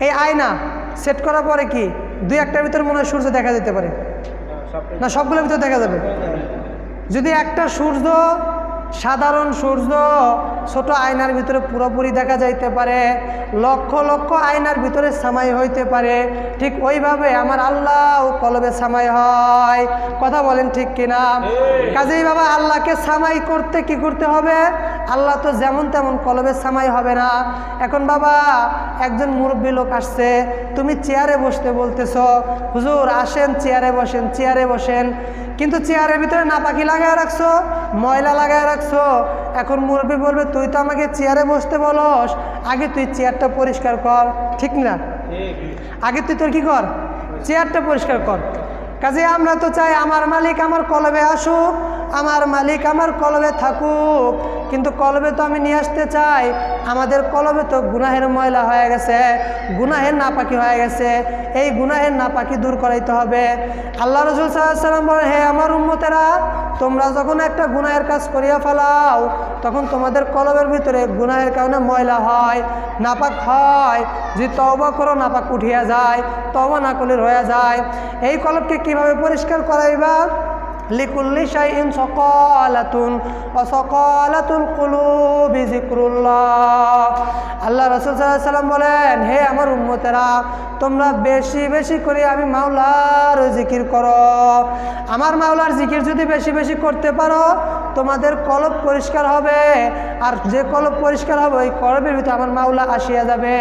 এই আয়না সেট করার পরে কি 2-1টার ভিতরে মনে হয় সূর্য দেখা যেতে পারে না? সবগুলোর ভিতরে দেখা যাবে। যদি একটা সূর্য, সাধারণ সূর্য ছোট আয়নার ভিতরে পুরোপুরি দেখা যাইতে পারে, লক্ষ লক্ষ আয়নার ভিতরে সামাই হইতে পারে, ঠিক ওইভাবে আমার আল্লাহ কলবে সামাই হয়। কথা বলেন ঠিক কিনা? কাজেই বাবা আল্লাহকে সামাই করতে কি করতে হবে? আল্লাহ তো যেমন তেমন কলবে সামাই হবে না। এখন বাবা একজন মুরব্বী লোক আসছে, তুমি চেয়ারে বসতে বলতেছো, হুজুর আসেন চেয়ারে বসেন, চেয়ারে বসেন, কিন্তু চেয়ারের ভিতরে নাপাকি লাগায় রাখছো, ময়লা লাগায় রাখছো। এখন মুরব্বী বলবে, তুই তো আমাকে চেয়ারে বসতে বলস, আগে তুই চেয়ারটা পরিষ্কার কর। ঠিক না? আগে তুই তোর কি কর? চেয়ারটা পরিষ্কার কর। কাজে আমরা তো চাই আমার মালিক আমার কলবে আসুক, আমার মালিক আমার কলবে থাকুক, কিন্তু কলবে তো আমি নিয়ে আসতে চাই, আমাদের কলবে তো গুনাহের ময়লা হয়ে গেছে, গুনাহের নাপাকি হয়ে গেছে। এই গুনাহের নাপাকি দূর করাইতে হবে। আল্লাহ রাসূল সাল্লাল্লাহু আলাইহি ওয়াসাল্লাম বলেন, হে আমার উম্মতেরা, তোমরা যখন একটা গুনাহের কাজ করিয়া ফেলাও, তখন তোমাদের কলবের ভিতরে গুনাহের কারণে ময়লা হয়, নাপাক হয়। যদি তওবা করো নাপাক উঠিয়া যায়, তওবা না করলে রয়ে যায়। এই কলবকে কিভাবে পরিষ্কার করাইবা? লিকুল্লি শাইইন সাকালাতুন ওয়া সাকালাতুল কুলুবি যিকরুল্লাহ। আল্লাহ রাসূল সাল্লাল্লাহু আলাইহি ওয়াসাল্লাম বলেন, হে আমার উম্মতেরা, তোমরা বেশি বেশি করে আমি মাওলার জিকির করো। আমার মাওলার জিকির যদি বেশি বেশি করতে পারো, তোমাদের কলব পরিষ্কার হবে, আর যে কলব পরিষ্কার হবে ওই কলবের ভিতরে আমার মাওলা আসিয়া যাবে।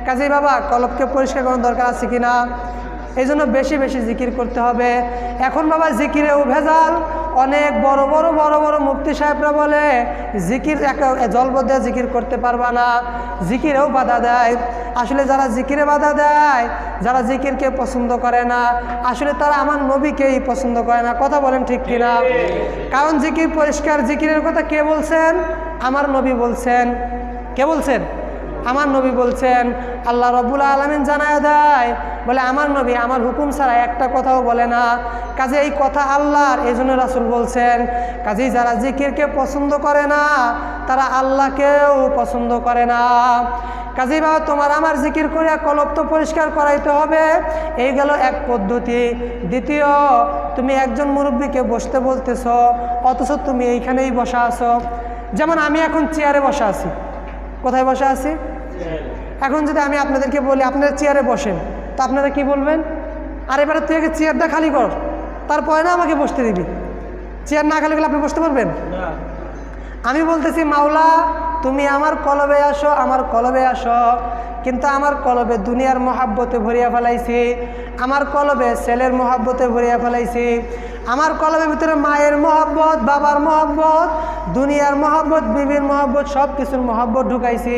কাজেই বাবা কলবকে পরিষ্কার করার দরকার আছে কিনা? এই জন্য বেশি বেশি জিকির করতে হবে। এখন বাবা জিকিরেও ভেজাল। অনেক বড় বড় বড় বড় মুফতি সাহেবরা বলে জিকির জলবদ্ধ জিকির করতে পারবা না, জিকিরেও বাধা দেয়। আসলে যারা জিকিরে বাধা দেয়, যারা জিকিরকে পছন্দ করে না, আসলে তারা আমার নবীকেই পছন্দ করে না। কথা বলেন ঠিক কিনা? কারণ জিকির পরিষ্কার, জিকিরের কথা কে বলছেন? আমার নবী বলছেন। কে বলছেন? আমার নবী বলছেন। আল্লাহ রাব্বুল আলামিন জানায় দেয়, বলে আমার নবী আমার হুকুম ছাড়া একটা কথাও বলে না। কাজে এই কথা আল্লাহর, এই জন্য রাসূল বলছেন। কাজেই যারা জিকিরকে পছন্দ করে না, তারা আল্লাহকেও পছন্দ করে না। কাজেই বাবা তোমার আমার জিকির করিয়া কলব তো পরিষ্কার করাইতে হবে, এই গেল এক পদ্ধতি। দ্বিতীয়, তুমি একজন মুরব্বীকে বসতে বলতেছ, অথচ তুমি এইখানেই বসা আছো। যেমন আমি এখন চেয়ারে বসা আছি। কোথায় বসে আছি? এখন যদি আমি আপনাদেরকে বলি আপনারা চেয়ারে বসেন, তো আপনারা কি বলবেন? আর এবারে তুই আগে চেয়ারটা খালি কর, তারপরে না আমাকে বসতে দিবি। চেয়ার না খালি করলে আপনি বসতে পারবেন? আমি বলতেছি, মাওলা তুমি আমার কলবে আসো, আমার কলবে আসো, কিন্তু আমার কলবে দুনিয়ার মহাব্বতে ভরিয়া ফেলাইছি, আমার কলবে ছেলের মহাব্বতে ভরিয়া ফেলাইছি, আমার কলবের ভিতরে মায়ের মহব্বত, বাবার মহব্বত, দুনিয়ার মহব্বত, বিবির মহব্বত, সব কিছুর মহব্বত ঢুকাইছি।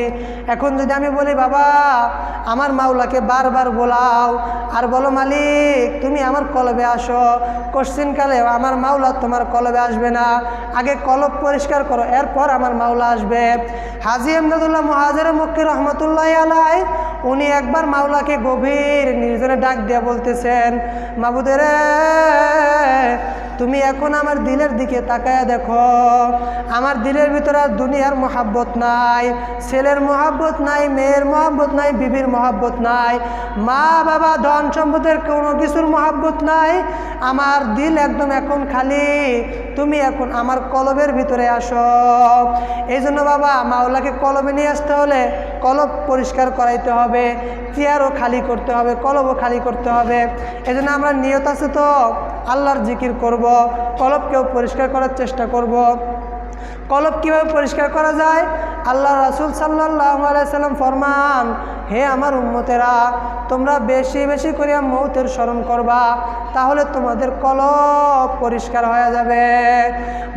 এখন যদি আমি বলি বাবা আমার মাওলাকে বারবার বলাও আর বলো মালিক তুমি আমার কলবে আসো, কোশ্চিনকালে আমার মাওলা তোমার কলবে আসবে না। আগে কলব পরিষ্কার করো, এরপর আমার মাওলা আসবে। হাজী এমদাদুল্লাহ মুহাজিরে মক্কি রহমতুল্লাহি আলাইহি উনি একবার মাওলাকে গভীর নির্জনে ডাক দিয়ে বলতেছেন, মাবুদের তুমি এখন আমার দিলের দিকে তাকায়া দেখো, আমার দিলের ভিতরে আর দুনিয়ার মহাব্বত নাই, ছেলের মহাব্বত নাই, মেয়ের মহাব্বত নাই, বিবির মহাব্বত নাই, মা বাবা ধন সম্পদের কোনো কিছুর মহাব্বত নাই। আমার দিল একদম এখন খালি, তুমি এখন আমার কলবের ভিতরে আসো। এই জন্য বাবা মাওলাকে কলবে নিয়ে আসতে হলে কলব পরিষ্কার করাইতে হবে, চেয়ারও খালি করতে হবে, কলবও খালি করতে হবে। এই জন্য আমরা নিয়ত আছে তো আল্লাহর জিকির করব, কলবকেও পরিষ্কার করার চেষ্টা করব। কলব কীভাবে পরিষ্কার করা যায়? আল্লাহ রাসূল সাল্লাল্লাহু আলাইহি সাল্লাম ফরমান, হে আমার উম্মতেরা, তোমরা বেশি বেশি করে মৌতের স্মরণ করবা, তাহলে তোমাদের কলব পরিষ্কার হয়ে যাবে।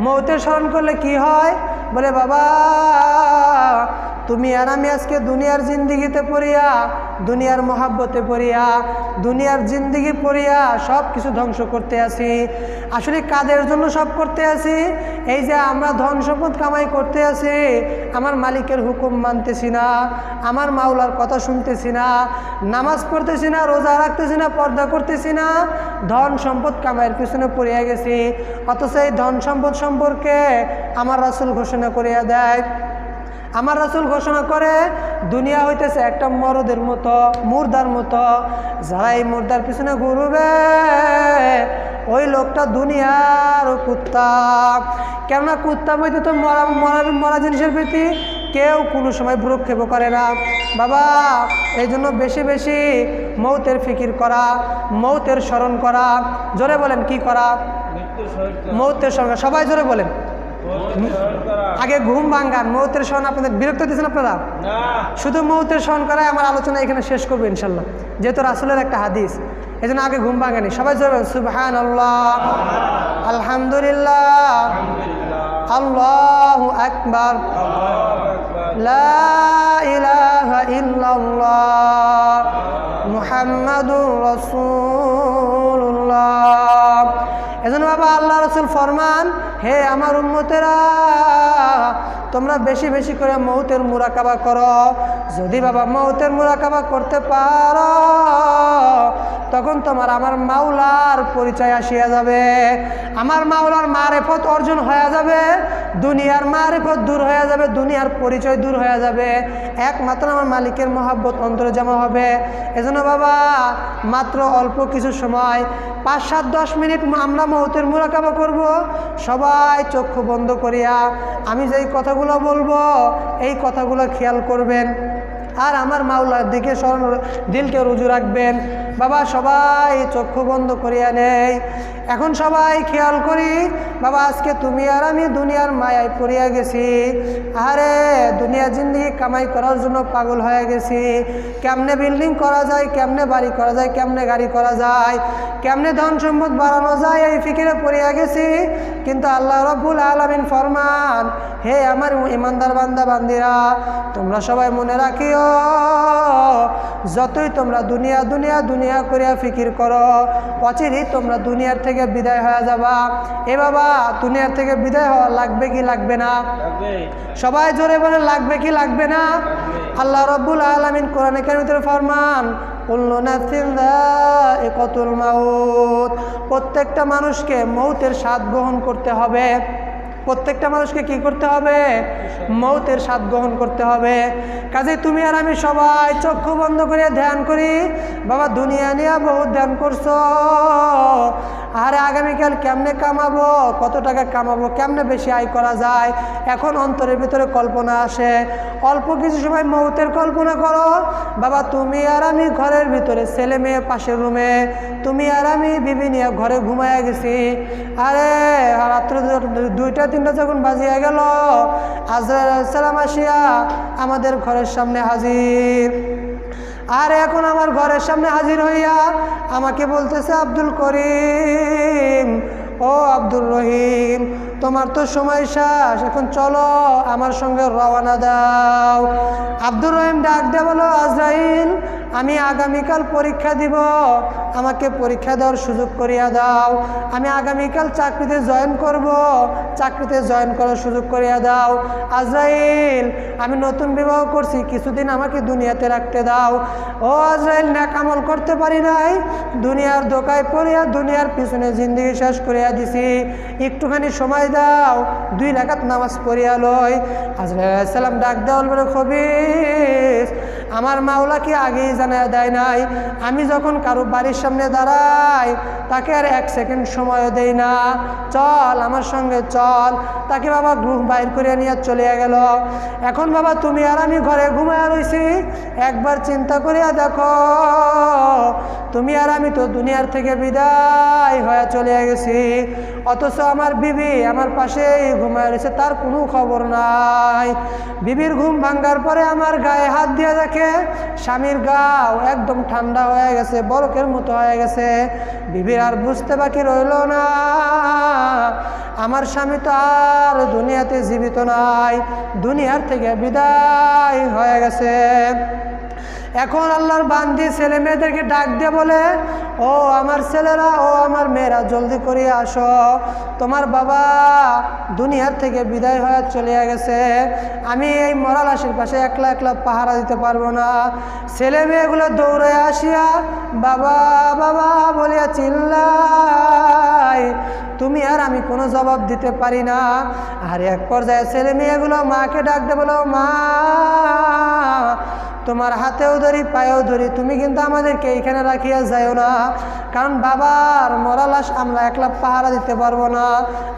মৌতের স্মরণ করলে কি হয়? বলে বাবা তুমি আর আমি আজকে দুনিয়ার জিন্দিগিতে পড়িয়া, দুনিয়ার মহাব্বতে পড়িয়া, দুনিয়ার জিন্দিগি পড়িয়া সব কিছু ধ্বংস করতে আসি। আসলে কাদের জন্য সব করতে আসি? এই যে আমরা ধন সম্পদ কামাই করতে আসি, আমার মালিকের হুকুম মানতেছি না, আমার মাওলার কথা শুনতেছি না, নামাজ পড়তেছি না, রোজা রাখতেছি না, পর্দা করতেছি না, ধন সম্পদ কামাইয়ের পিছনে পড়িয়া গেছি। অথচ এই ধন সম্পদ সম্পর্কে আমার রাসূল ঘোষণা করিয়া দেয়, আমার রাসূল ঘোষণা করে দুনিয়া হইতেছে একটা মরদের মতো, মুর্দার মতো, যারা এই মুর্দার পিছনে ঘুরবে ওই লোকটা দুনিয়ার কুত্তা। কেননা কুত্তা বইতে তো মরা জিনিসের প্রতি কেউ কোনো সময় ভ্রুক্ষেপ করে না বাবা। এই জন্য বেশি বেশি মৌতের ফিকির করা, মৌতের স্মরণ করা। জোরে বলেন কি করা? মৌতের স্মরণ। সবাই জোরে বলেন। আগে ঘুম ভাঙ্গান, মৌতের স্মরণ আপনাদের বিরক্ত দিচ্ছেন আপনারা? শুধু মৌতের স্মরণ করায় আমার আলোচনা এখানে শেষ করবো ইনশাল্লাহ, যেহেতু রাসূলের একটা হাদিস। এই জন্য আগে ঘুম ভাঙ্গানি। সবাই জোরে বলেন সুবহানাল্লাহ, আলহামদুলিল্লাহ, আল্লাহু আকবার, লা ইলাহা ইল্লাল্লাহ, মুহাম্মাদুর রাসূলুল্লাহ। এজন্য বাবা আল্লাহ রাসূল ফরমান, হে আমার উম্মতেরা, তোমরা বেশি বেশি করে মৌতের মুরাকাবা করো। যদি বাবা মৌতের মুরাকাবা করতে পারো, তখন তোমার আমার মাওলার পরিচয় আসিয়া যাবে, আমার মাওলার মারিফত অর্জন হয়ে যাবে, দুনিয়ার মারিফত দূর হয়ে যাবে, দুনিয়ার পরিচয় দূর হয়ে যাবে, একমাত্র আমার মালিকের মহাব্বত অন্তরে জমা হবে। এজন্য বাবা মাত্র অল্প কিছু সময় 5, 7, 10 মিনিট আমরা মৌতের মুরাকাবা করব। সবাই চক্ষু বন্ধ করিয়া আমি যেই কথাগুলো বলবো এই কথাগুলো খেয়াল করবেন, আর আমার মাওলার দিকে দিলকে রুজু রাখবেন। বাবা সবাই চক্ষু বন্ধ করিয়া নেই। এখন সবাই খেয়াল করি বাবা, আজকে তুমি আর আমি দুনিয়ার মায়ায় পড়িয়া গেছি। আরে দুনিয়া জিন্দিগি কামাই করার জন্য পাগল হয়ে গেছি। কেমনে বিল্ডিং করা যায়, কেমনে বাড়ি করা যায়, কেমনে গাড়ি করা যায়, কেমনে ধন সম্পদ বাড়ানো যায়, এই ফিকিরে পড়িয়া গেছি। কিন্তু আল্লাহ রাব্বুল আলামিন ফরমান, হে আমার ইমানদার বান্দা বান্দিরা, তোমরা সবাই মনে রাখিও, যতই তোমরা দুনিয়া দুনিয়া দুনিয়া করিয়া ফিকির করো, অচিরেই তোমরা দুনিয়ার থেকে বিদায় হয়ে যাবা। এ বাবা দুনিয়ার থেকে বিদায় হওয়া লাগবে কি লাগবে না? সবাই জোরে বলে লাগবে কি লাগবে না? আল্লাহ রাব্বুল আলামিন কোরআনে কারীমে ফরমান, কুল্লু নাফসিন যায়িকাতুল মাউত, প্রত্যেকটা মানুষকে মৌতের স্বাদ গ্রহণ করতে হবে। প্রত্যেকটা মানুষকে কি করতে হবে? মৌতের স্বাদ গ্রহণ করতে হবে। কাজে তুমি আর আমি সবাই চক্ষু বন্ধ করে ধ্যান করি। বাবা দুনিয়া নিয়ে বহুত ধ্যান করছো, আরে আগামীকাল কেমনে কামাবো, কত টাকা কামাবো, কেমনে বেশি আয় করা যায়, এখন অন্তরের ভিতরে কল্পনা আসে। অল্প কিছু সময় মৌতের কল্পনা করো। বাবা তুমি আর আমি ঘরের ভিতরে, ছেলে মেয়ে পাশের রুমে, তুমি আর আমি বিবি নিয়ে ঘরে ঘুমাইয়া গেছি। আরে রাত্রে 2টা 3টা যখন বাজিয়া গেল, আজরাইল আলাইহিস সালাম আসিয়া আমাদের ঘরের সামনে হাজির। আর এখন আমার ঘরের সামনে হাজির হইয়া আমাকে বলতেছে, আব্দুল করিম, ও আব্দুর রহিম, তোমার তো সময় শেষ, এখন চলো আমার সঙ্গে রওনা দাও। আব্দুর রহিম ডাক দিয়ে বলো, আজরাইল আমি আগামীকাল পরীক্ষা দিব, আমাকে পরীক্ষা দেওয়ার সুযোগ করিয়া দাও। আমি আগামীকাল চাকরিতে জয়েন করব, চাকরিতে জয়েন করার সুযোগ করিয়া দাও। আজরাইল, আমি নতুন বিবাহ করছি, কিছুদিন আমাকে দুনিয়াতে রাখতে দাও। ও আজরাইল, নেক আমল করতে পারি নাই, দুনিয়ার ধোকায় পড়িয়া দুনিয়ার পিছনে জিন্দগি শেষ করিয়া দিছি, একটুখানি সময় দাও, 2 রাকাত নামাজ পড়িয়া লই। আজরাইল আলাইহিস সালাম ডাক দেওয়াল বলে, খবিস, আমার মাওলা কি আগেই জানায় দেয় নাই? আমি যখন কারো বাড়ির সামনে দাঁড়াই তাকে আর 1 সেকেন্ড সময় দেই না, চল আমার সঙ্গে চল। তাকে বাবা গ্রুপ বাইর করে নিয়ে চলে গেল। এখন বাবা তুমি আর আমি ঘরে ঘুমায় রইছি, একবার চিন্তা করিয়া দেখো, তুমি আর আমি তো দুনিয়ার থেকে বিদায় হয়ে চলে গেছি, অথচ আমার বিবি আমার পাশেই ঘুমায় রয়েছে, তার কোনো খবর নাই। বিবির ঘুম ভাঙ্গার পরে আমার গায়ে হাত দিয়ে দেখে স্বামীর গাও একদম ঠান্ডা হয়ে গেছে, বরফের মতো হয়ে গেছে। বিবির আর বুঝতে বাকি রইল না, আমার স্বামী তো আর দুনিয়াতে জীবিত নাই, দুনিয়ার থেকে বিদায় হয়ে গেছে। এখন আল্লাহর বান্দি ছেলে মেয়েদেরকে ডাক দিয়ে বলে, ও আমার ছেলেরা, ও আমার মেয়েরা, জলদি করে আসো, তোমার বাবা দুনিয়ার থেকে বিদায় হয়ে চলে গেছে, আমি এই মরা লাশের পাশে একলা একলা পাহারা দিতে পারবো না। ছেলে মেয়েগুলো দৌড়ে আসিয়া বাবা বাবা বলিয়া চিল্লাই, তুমি আর আমি কোনো জবাব দিতে পারি না। আর এক পর্যায়ে ছেলে মেয়েগুলো মাকে ডাক দিয়ে বলো, মা তোমার হাতেও ধরি পায়েও ধরি, তুমি কিন্তু আমাদেরকে এইখানে রাখিয়া যাইও না, কারণ বাবার মরা লাশ আমরা একলা পাহারা দিতে পারবো না,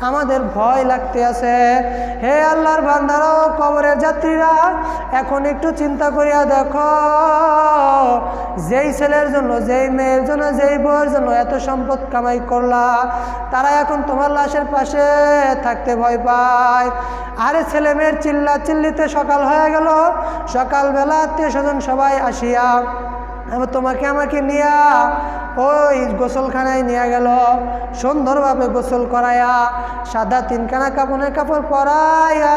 আমাদের ভয় লাগতে আছে। হে আল্লাহর বান্দারা, কবরের যাত্রীরা, এখন একটু চিন্তা করিয়া দেখো, যেই ছেলের জন্য, যেই মেয়ের জন্য, যেই বউয়ের জন্য এত সম্পদ কামাই করলা, তারা এখন তোমার লাশের পাশে থাকতে ভয় পায়। আরে ছেলে মেয়ের চিল্লা চিল্লিতে সকাল হয়ে গেল, সকালবেলা আত্মীয়স্বজন সবাই আসিয়া তোমাকে আমাকে নিয়া ওই গোসলখানায় নিয়ে গেল, সুন্দরভাবে গোসল করাইয়া সাদা 3খানা কাপড়ের কাপড় পরাইয়া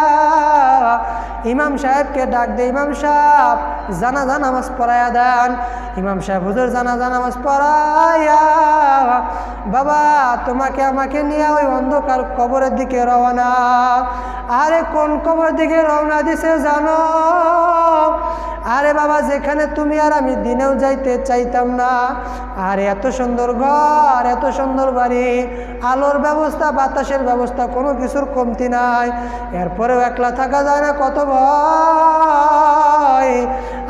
ইমাম সাহেবকে ডাক দে, ইমাম সাহেব জানাজা নামাজ পড়াইয়া দেন। ইমাম সাহেব হুজুর জানাজা নামাজ পড়াইয়া বাবা তোমাকে আমাকে নিয়ে ওই অন্ধকার কবরের দিকে রওনা। আরে কোন কবরের দিকে রওনা দিছে জানো? আরে বাবা, যেখানে তুমি আর আমি দিনেও যাইতে চাইতাম না। আর এত সুন্দর ঘর, এত সুন্দর বাড়ি, আলোর ব্যবস্থা, বাতাসের ব্যবস্থা, কোনো কিছুর কমতি নাই, এরপরেও একলা থাকা যায় না, কত ভয়।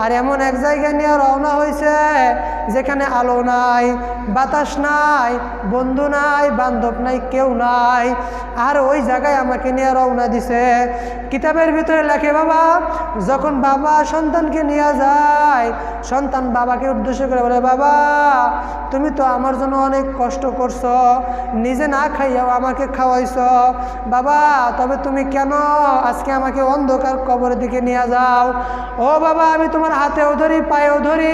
আর এমন এক জায়গায় নিয়ে রওনা হয়েছে যেখানে আলো নাই, বাতাস নাই, বন্ধু নাই, বান্ধব নাই, কেউ নাই। আর ওই জায়গায় আমাকে নিয়ে রওনা দিছে। কিতাবের ভিতরে লেখে বাবা, যখন বাবা সন্তানকে নিয়ে যায়, সন্তান বাবাকে উদ্দেশ্য করে বলে, বাবা তুমি তো আমার জন্য অনেক কষ্ট করছো, নিজে না খাইয়াও আমাকে খাওয়াইছো, বাবা তবে তুমি কেন আজকে আমাকে অন্ধকার কবরের দিকে নিয়ে যাও? ও বাবা, আমি তোমার হাতেও ধরি পায়েও ধরি,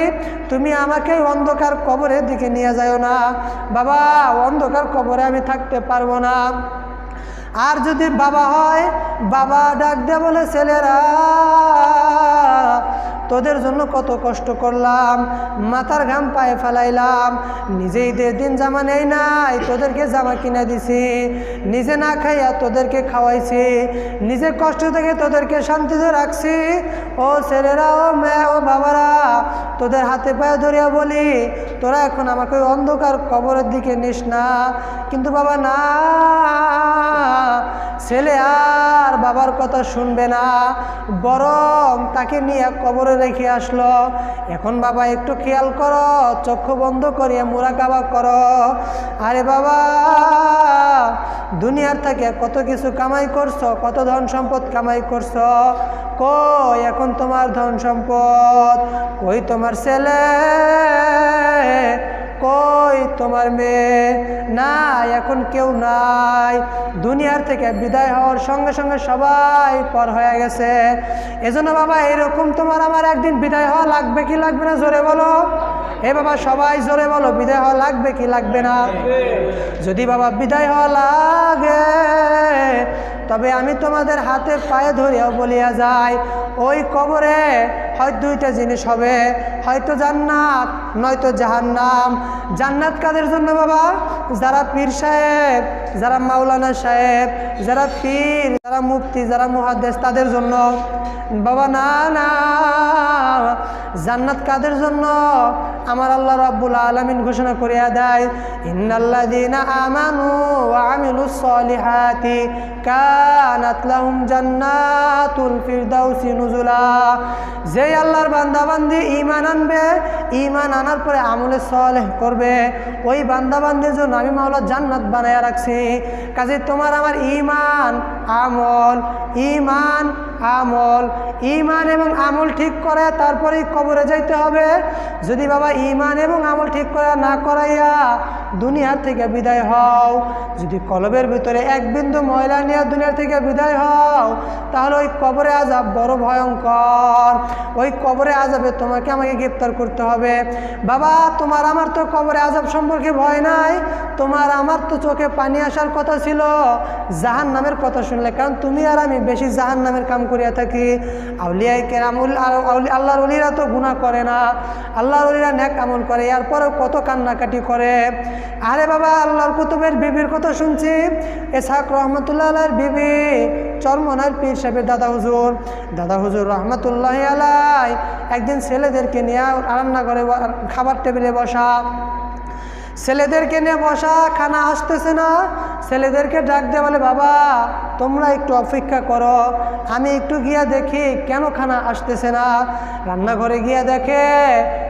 তুমি আমাকে অন্ধকার কবরের দিকে নিয়ে যাও না বাবা, অন্ধকার কবরে আমি থাকতে পারবো না। আর যদি বাবা হয়, বাবা ডাক দিয়ে বলে, ছেলেরা তোদের জন্য কত কষ্ট করলাম, মাথার ঘাম পায়ে ফেলাইলাম, নিজেই দিন জামা নেই নাই, তোদেরকে জামা কিনে দিছি, নিজে না খাইয়া তোদেরকে খাওয়াইছি, নিজে কষ্ট থেকে তোদেরকে শান্তিতে রাখছি। ও ছেলেরা, ও মেয়ে, ও বাবারা, তোদের হাতে পায়ে ধরিয়া বলি, তোরা এখন আমাকে অন্ধকার কবরের দিকে নিস না। কিন্তু বাবা না, ছেলে আর বাবার কথা শুনবে না, বরং তাকে নিয়ে কবরে রেখে আসলো। এখন বাবা একটু খেয়াল করো, চক্ষু বন্ধ করিয়া মুরাকাবা করো। আরে বাবা, দুনিয়ার থেকে কত কিছু কামাই করছো, কত ধন সম্পদ কামাই করছো, কই এখন তোমার ধন সম্পদ? কই তোমার ছেলে? কই তোমার মেয়ে? নাই, এখন কেউ নাই। দুনিয়ার থেকে বিদায় হওয়ার সঙ্গে সঙ্গে সবাই পর হয়ে গেছে। এজন্য বাবা, এরকম তোমার আমার একদিন বিদায় হওয়া লাগবে কি লাগবে না? জোরে বলো। এ বাবা সবাই জোরে বলো, বিদায় হওয়া লাগবে কি লাগবে না? যদি বাবা বিদায় হওয়া লাগে, তবে আমি তোমাদের হাতে পায়ে ধরিয়াও বলিয়া যাই, ওই কবরে হয় দুইটা জিনিস হবে, হয়তো জান্নাত নয়তো জাহান্নাম। জান্নাত কাদের জন্য বাবা? যারা পীর সাহেব, যারা মাওলানা সাহেব, যারা পীর, যারা মুফতি, যারা মুহাদ্দিস, তাদের জন্য বাবা। না না, জান্নাত কাদের জন্য? আমার আল্লাহ রাব্বুল আলামিন ঘোষণা করিয়া দেয়, ইন্নাল্লাযীনা আমানু ওয়া আমিলুস সলিহাতি কানাত লাহুম জান্নাতুল ফিরদাউসি নুজুলা। যে আল্লাহর বান্দাবান্দি ঈমান আনবে, ঈমান আনার পরে আমলে সালেহ করবে, ওই বান্দাবান্দির জন্য আমি মাওলা জান্নাত বানায়া রাখছি। কাজে তোমার আমার ঈমান আমল, ঈমান আমল, ঈমান এবং আমল ঠিক করে তারপরেই কবরে যাইতে হবে। যদি বাবা ঈমান এবং আমল ঠিক করে না করাইয়া দুনিয়ার থেকে বিদায় হও, যদি কলবের ভিতরে এক বিন্দু ময়লা নিয়ে দুনিয়ার থেকে বিদায় হও, তাহলে ওই কবরে আযাব বড় ভয়ঙ্কর। ওই কবরে আযাবে তোমাকে আমাকে গ্রেফতার করতে হবে। বাবা তোমার আমার তো কবরে আযাব সম্পর্কে ভয় নাই, তোমার আমার তো চোখে পানি আসার কথা ছিল জাহান্নামের কথা শুনলে, কারণ তুমি আর আমি বেশি জাহান্নামের কাম করিয়া থাকি। আউলিয়া কেরামুল, আল্লাহর ওলিরা তো গুনাহ করে না, আল্লাহর ওলিরা নেক আমল করে, এরপরেও কত কান্নাকাটি করে। আরে বাবা আল্লাহর কুতুবের বিবির কথা শুনছি, ইসহাক রহমতুল্লাহ আলাইহির বিবি চরমনার পীর সাহেবের দাদা হুজুর রহমতুল্লাহ আলাই একদিন ছেলেদেরকে নিয়ে রান্নাঘরে খাবার টেবিলে বসা, ছেলেদেরকে নিয়ে বসা, খানা আসতেছে না। ছেলেদেরকে ডাক দিয়ে বলে, বাবা তোমরা একটু অপেক্ষা করো, আমি একটু গিয়া দেখি কেন খানা আসতেছে না। রান্নাঘরে গিয়া দেখে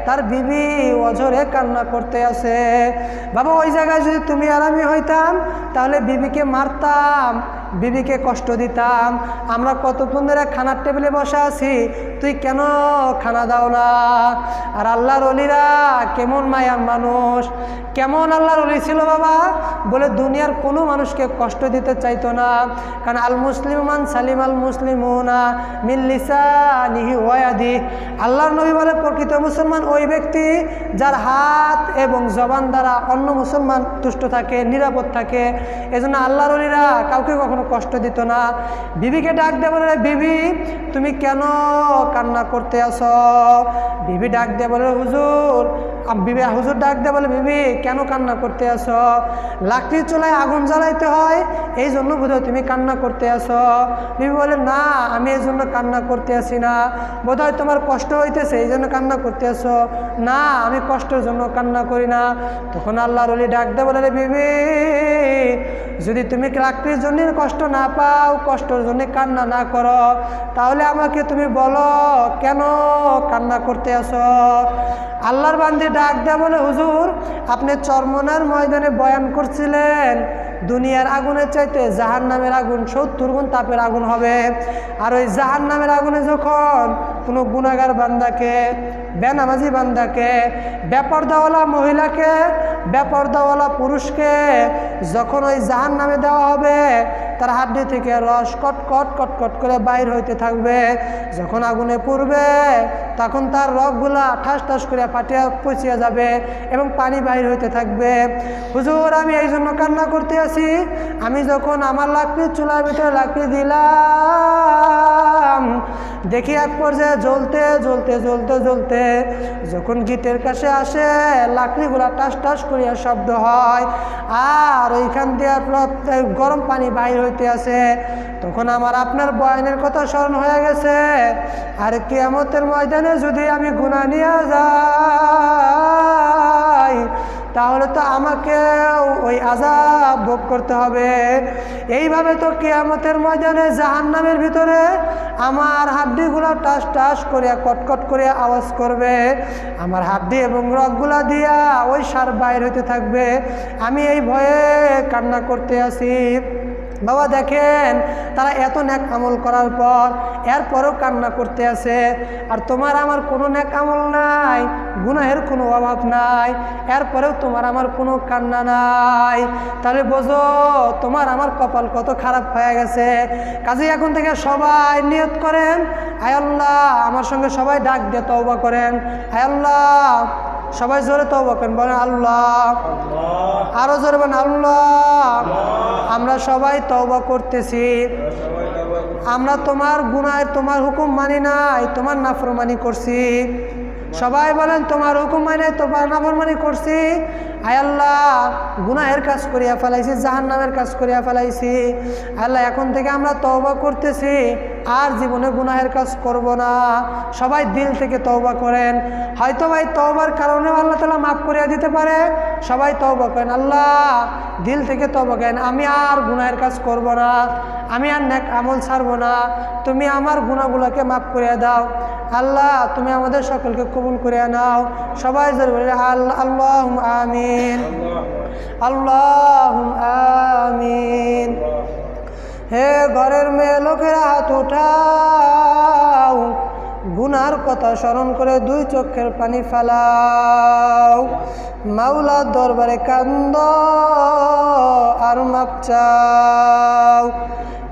তার বিবি অঝরে কান্না করতে আছে। বাবা ওই জায়গায় যদি তুমি আর আমি হইতাম তাহলে বিবিকে মারতাম, বিবিকে কষ্ট দিতাম। আমরা কতক্ষণ ধরে খানার টেবিলে বসে আছি, তুই কেন খানা দাও না? আর আল্লাহর ওলিরা কেমন মায়ার মানুষ, কেমন আল্লাহর ওলি ছিল বাবা, বলে দুনিয়ার কোনো মানুষকে কষ্ট দিতে চাইতো না। কারণ আল মুসলিম মান সালিম আল মুসলিমুনা মিন লিসানিহি ওয়া ইয়াদিহি, আল্লাহর নবী বলে প্রকৃত মুসলমান ওই ব্যক্তি যার হাত এবং জবান দ্বারা অন্য মুসলমান তুষ্ট থাকে, নিরাপদ থাকে। এজন্য আল্লাহর ওলিরা কাউকে কখনো কষ্ট দিত না। বিবিকে ডাক দিয়ে বলে, বিবি তুমি কেন কান্না করতে আসো? বিবি ডাক দিয়ে বলে, হুজুর। হুজুর ডাক দিয়ে বলে, বিবি কেন কান্না করতে আসো? লাকড়ির চুলায় আগুন জ্বালাইতে হয়, এই জন্য বোধহয় তুমি কান্না করতে আসো। বিবি বলে, না আমি এই জন্য কান্না করতে আসি না, বোধহয় তোমার কষ্ট হইতেছে এই জন্য কান্না করতে আসো। না আমি কষ্টের জন্য কান্না করি না। তখন আল্লাহর ওলি ডাক দিয়ে বলে, বিবি যদি তুমি লাকড়ির জন্য কষ্ট না পাও, কষ্টের জন্য কান্না না করো, তাহলে আমাকে তুমি বলো কেন কান্না করতে আসো? আল্লাহর বান্দি ডাক দেয়া বলে, হুজুর আপনি চরমনার ময়দানে বয়ান করছিলেন দুনিয়ার আগুনের চাইতে জাহান্নামের আগুন 70 গুণ তাপের আগুন হবে। আর ওই জাহান্নামের আগুনে যখন কোনো গুনাহগার বান্দাকে, বেনামাজি বান্দাকে, বেপরদাওয়ালা মহিলাকে, বেপরদাওয়ালা পুরুষকে যখন ওই জাহান্নামে দেওয়া হবে, তার হাড্ডি থেকে রস কটকট কটকট করে বাইর হইতে থাকবে। যখন আগুনে পুড়বে তখন তার রগগুলা ঠাস ঠাস করে ফাটিয়া পচিয়া যাবে এবং পানি বাইর হইতে থাকবে। হুজুর আমি এই জন্য কান্না করতে আসি, আমি যখন আমার লাকড়ির চুলার ভিতরে লাকড়ি দিলাম, দেখি এক পর্যায়ে জ্বলতে জ্বলতে জ্বলতে জ্বলতে যখন গিটের কাছে আসে, লাকড়িগুলা টাস টাস করিয়া শব্দ হয় আর ওইখান দিয়ে গরম পানি বাইর হইতে আছে। তখন আমার আপনার বয়ানের কথা স্মরণ হয়ে গেছে, আর কিয়ামতের ময়দানে যদি আমি গুনাহ নিয়ে যাই তাহলে তো আমাকে ওই আযাব ভোগ করতে হবে। এইভাবে তো কিয়ামতের ময়দানে জাহান্নামের ভিতরে আমার হাড্ডিগুলা টাস টাস করিয়া কটকট করে আওয়াজ করবে, আমার হাড্ডি এবং রগগুলা দিয়া ওই সার বাইর হইতে থাকবে। আমি এই ভয়ে কান্না করতে আসি। বাবা দেখেন তারা এত নেক আমল করার পর এরপরও কান্না করতে আছে, আর তোমার আমার কোনো নেক আমল নাই, গুনাহের কোনো অভাব নাই, এরপরেও তোমার আমার কোনো কান্না নাই। তাহলে বোঝো তোমার আমার কপাল কত খারাপ হয়ে গেছে। কাজে এখন থেকে সবাই নিয়ত করেন, আয় আল্লাহ, আমার সঙ্গে সবাই ডাক দিয়ে তওবা করেন, আয় আল্লাহ, সবাই জোরে তওবা করেন, বলেন আল্লাহ, আরো জোরে বলেন আল্লাহ। আমরা সবাই তওবা করতেছি, আমরা তোমার গুনাহ তোমার হুকুম মানি নাই, তোমার নাফরমানি করছি। সবাই বলেন তোমার হুকুম মানে তোমার নাফরমানি করছি। আয় আল্লাহ গুনাহের কাজ করিয়া ফেলাইছি, জাহান্নামের কাজ করিয়া ফেলাইছি। আল্লাহ এখন থেকে আমরা তওবা করতেছি, আর জীবনে গুনাহের কাজ করব না। সবাই দিল থেকে তওবা করেন। হয়তো ভাই তওবার কারণে আল্লাহ তাআলা মাফ করিয়া দিতে পারে। সবাই তওবা করেন, আল্লাহ দিল থেকে তওবা করেন, আমি আর গুনাহের কাজ করব না, আমি আর নেক আমল ছাড়ব না। তুমি আমার গুনাহগুলোকে মাফ করিয়া দাও। আল্লাহ তুমি আমাদের সকলকে কবুল করিয়া নাও। সবাই জরুরি আল্লাহুম্মা আমিন, আল্লাহুম্মা আমিন। হে ঘরের মেয়ে লোকেরা হাত উঠাও, গুনার কথা স্মরণ করে দুই চোখের পানি ফেলাও। মাওলার দরবারে কান্দ আর মাপ চাও।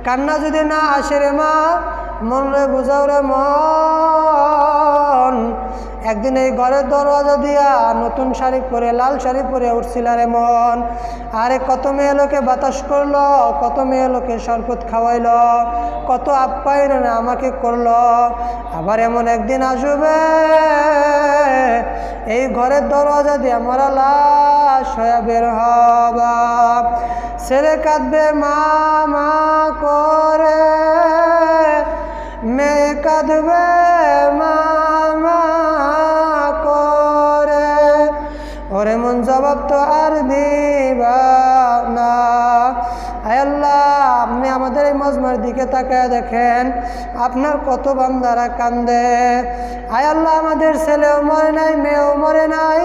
কান্না যদি না আসে রে মা, মনে বুঝাও রে মন। একদিন এই ঘরের দরওয়াজা দিয়া নতুন শাড়ি পরে, লাল শাড়ি পরে উঠছিল রে মন। আরে কত মেয়ে লোকে বাতাস করলো, কত মেয়ে লোকে শরবত খাওয়াইলো, কত আপ্যায়ন আমাকে করলো। আবার এমন একদিন আসবে এই ঘরের দরওয়াজা দিয়ে আমরা লাশ হয়ে বের হবা। ছেলে কাঁদবে মা মা করে, মেয়ে কাঁদবে মা মা করে। ওরে মন জবাব তো আর দিবা না। আয় আল্লাহ আপনি আমাদের এই মজমার দিকে তাকায় দেখেন, আপনার কত বান্দারা কান্দে। আয় আল্লাহ আমাদের ছেলেও মরে নাই, মেয়েও মরে নাই,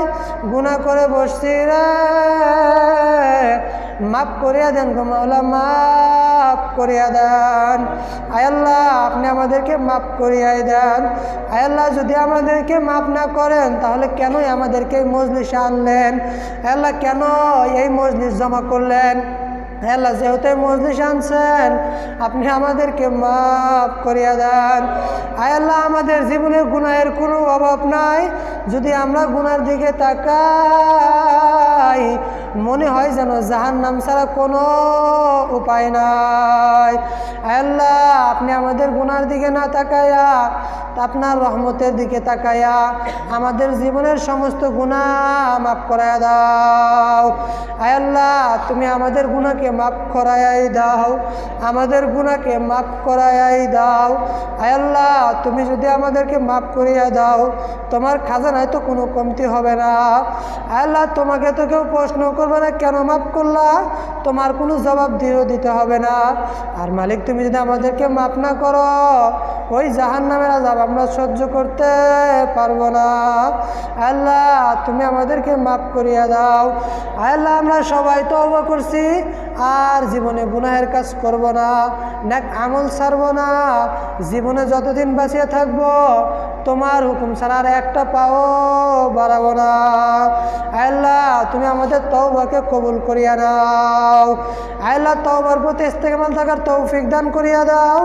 গুনাহ করে বসছি রে। মাফ করিয়া দেন গো মাওলা, মাফ করিয়া দেন। আয় আল্লাহ আপনি আমাদেরকে মাফ করিয়াই দেন। আয় আল্লাহ যদি আমাদেরকে মাফ না করেন তাহলে কেনই আমাদেরকে এই মজলিসে আনলেন? আল্লাহ কেন এই মজলিস জমা করলেন? আল্লাহ যেহেতু মজলিস আনছেন, আপনি আমাদেরকে মাফ করিয়া দেন। আয় আল্লাহ আমাদের জীবনে গুনাহের কোনো অভাব নাই। যদি আমরা গুনার দিকে তাকাই মনে হয় যেন জাহান্নাম ছাড়া কোনো উপায় নাই। আয় আল্লাহ আপনি আমাদের গুনার দিকে না তাকায়া আপনার রহমতের দিকে তাকায়া আমাদের জীবনের সমস্ত গুনাহ মাফ করায়া দাও। আয় আল্লাহ তুমি আমাদের গুনাহকে মাফ করায়াই দাও, আমাদের গুনাহকে মাফ করায়াই দাও। আয় আল্লাহ তুমি যদি আমাদেরকে মাফ করিয়া দাও, তোমার খাজানায় তো কোনো কমতি হবে না। আয় আল্লাহ তোমাকে তো কেউ প্রশ্ন করবে না কেন মাফ করলা, তোমার কোনো জবাব দিতে হবে না। আর মালিক তুমি যদি আমাদেরকে মাফ না করো, ওই জাহান্নামের আযাব আমরা সহ্য করতে পারবো না। আল্লাহ তুমি আমাদেরকে মাফ করিয়া দাও। আল্লাহ আমরা সবাই তওবা করছি, আর জীবনে গুনাহের কাজ করব না, নেক আমল ছাড়ব না। জীবনে যতদিন বাঁচিয়ে থাকবো তোমার হুকুম ছাড়া আর একটা পাও বাড়াবো না। আল্লাহ তুমি আমাদের তওবাকে কবুল করিয়া নাও। আল্লাহ তওবার প্রতি ইস্তেকবাল থাকার তৌফিক দান করিয়া দাও।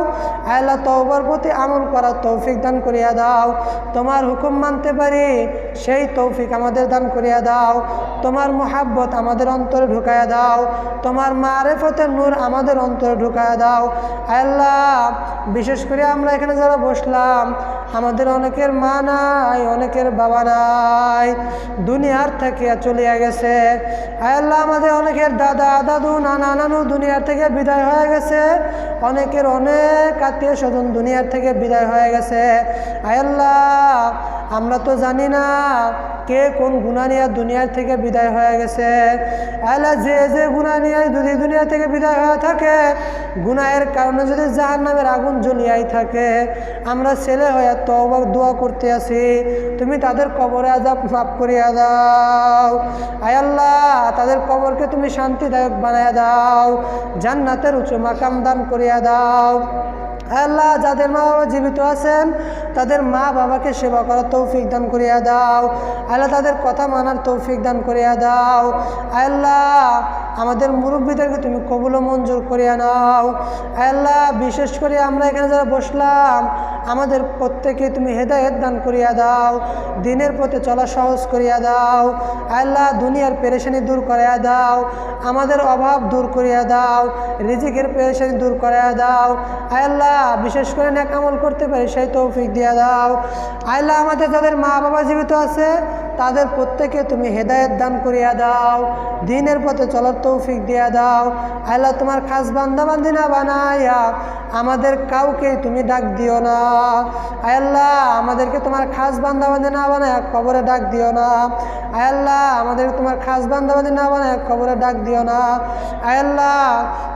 আল্লাহ তওবার প্রতি আমল করার তৌফিক দান করিয়া দাও। তোমার হুকুম মানতে পারি সেই তৌফিক আমাদের দান করিয়া দাও। তোমার মুহাব্বত আমাদের অন্তরে ঢুকাইয়া দাও। তোমার মারিফতের নূর আমাদের অন্তরে ঢুকাইয়া দাও। আল্লাহ বিশেষ করে আমরা এখানে যারা বসলাম, আমাদের অনেকের মা নাই, অনেকের বাবা নাই, দুনিয়ার থেকে চলিয়া গেছে। আল্লাহ আমাদের অনেকের দাদা দাদু নানা নানু দুনিয়ার থেকে বিদায় হয়ে গেছে। অনেকের অনেক আত্মীয় স্বজন দুনিয়ার থেকে বিদায় হয়ে গেছে। আল্লাহ আমরা তো জানি না কে কোন গুনাহ নিয়ে দুনিয়ার থেকে বিদায় হয়ে গেছে। আল্লাহ যে যে গুনাহ নিয়ে যদি দুনিয়া থেকে বিদায় হয়ে থাকে, গুনাহের কারণে যদি জাহান্নামের আগুন জ্বলিয়াই থাকে, আমরা ছেলে হয়ে তওবা দোয়া করতে আছি, তুমি তাদের কবরে আযাব মাফ করিয়া দাও। আয় আল্লাহ তাদের কবরকে তুমি শান্তিদায়ক বানায়া দাও, জান্নাতের উঁচু মাকাম দান করিয়া দাও। আল্লাহ যাদের মা বাবা জীবিত আছেন তাদের মা বাবাকে সেবা করার তৌফিক দান করিয়া দাও। আল্লাহ তাদের কথা মানার তৌফিক দান করিয়া দাও। আল্লাহ আমাদের মুরব্বীদেরকে তুমি কবুল ও মঞ্জুর করিয়া নাও। আল্লাহ বিশেষ করে আমরা এখানে যারা বসলাম আমাদের প্রত্যেকে তুমি হেদায়েত দান করিয়া দাও, দিনের পথে চলা সহজ করিয়া দাও। আল্লাহ দুনিয়ার পেরেশানি দূর করিয়া দাও, আমাদের অভাব দূর করিয়া দাও, রিজিকের পেরেশানি দূর করিয়া দাও। আল্লাহ বিশেষ করে নেক আমল করতে পারি সেই তৌফিক দিয়া দাও। আল্লাহ আমাদের যাদের মা বাবা জীবিত আছে তাদের প্রত্যেকে তুমি হেদায়েত দান করিয়া দাও, দিনের পথে চলার তৌফিক দিয়া দাও। আল্লাহ তোমার খাস বান্দা বান্দি না বানাইয়া আমাদের কাউকে তুমি ডাক দিও না। আল্লাহ আমাদেরকে তোমার খাস বান্দা বান্দি না বানায় কবরে ডাক দিও না। আল্লাহ আমাদেরকে তোমার খাস বান্দা বান্দি না বানায় কবরে ডাক দিও না। আল্লাহ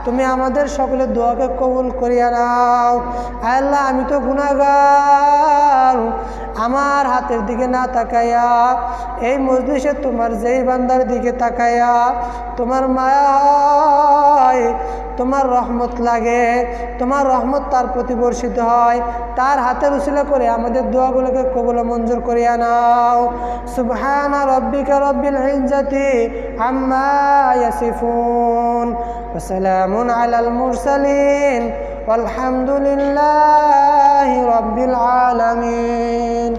তুমি আমাদের সকলের দোয়াকে কবুল করিয়া নাও। আল্লাহ আমি তো গুনাহগার, আমার হাতের দিকে না তাকাইয়া এই মজলিসে তোমার যেই বান্দার দিকে তাকাইয়া তোমার মায়া হয়, তোমার রহমত লাগে, তোমার রহমত তার প্রতি বর্ষিত হয়, তার হাতের উসিলা করে আমাদের দোয়াগুলোকে কবুল ও মঞ্জুর করিয়া নাও। সুবহানা রাব্বিকা রাব্বিল ইজ্জাতি আম্মা ইয়াসিফুন ওয়া সালামুন আলাল মুরসালিন ওয়ালহামদুলিল্লাহি রাব্বিল আলামিন।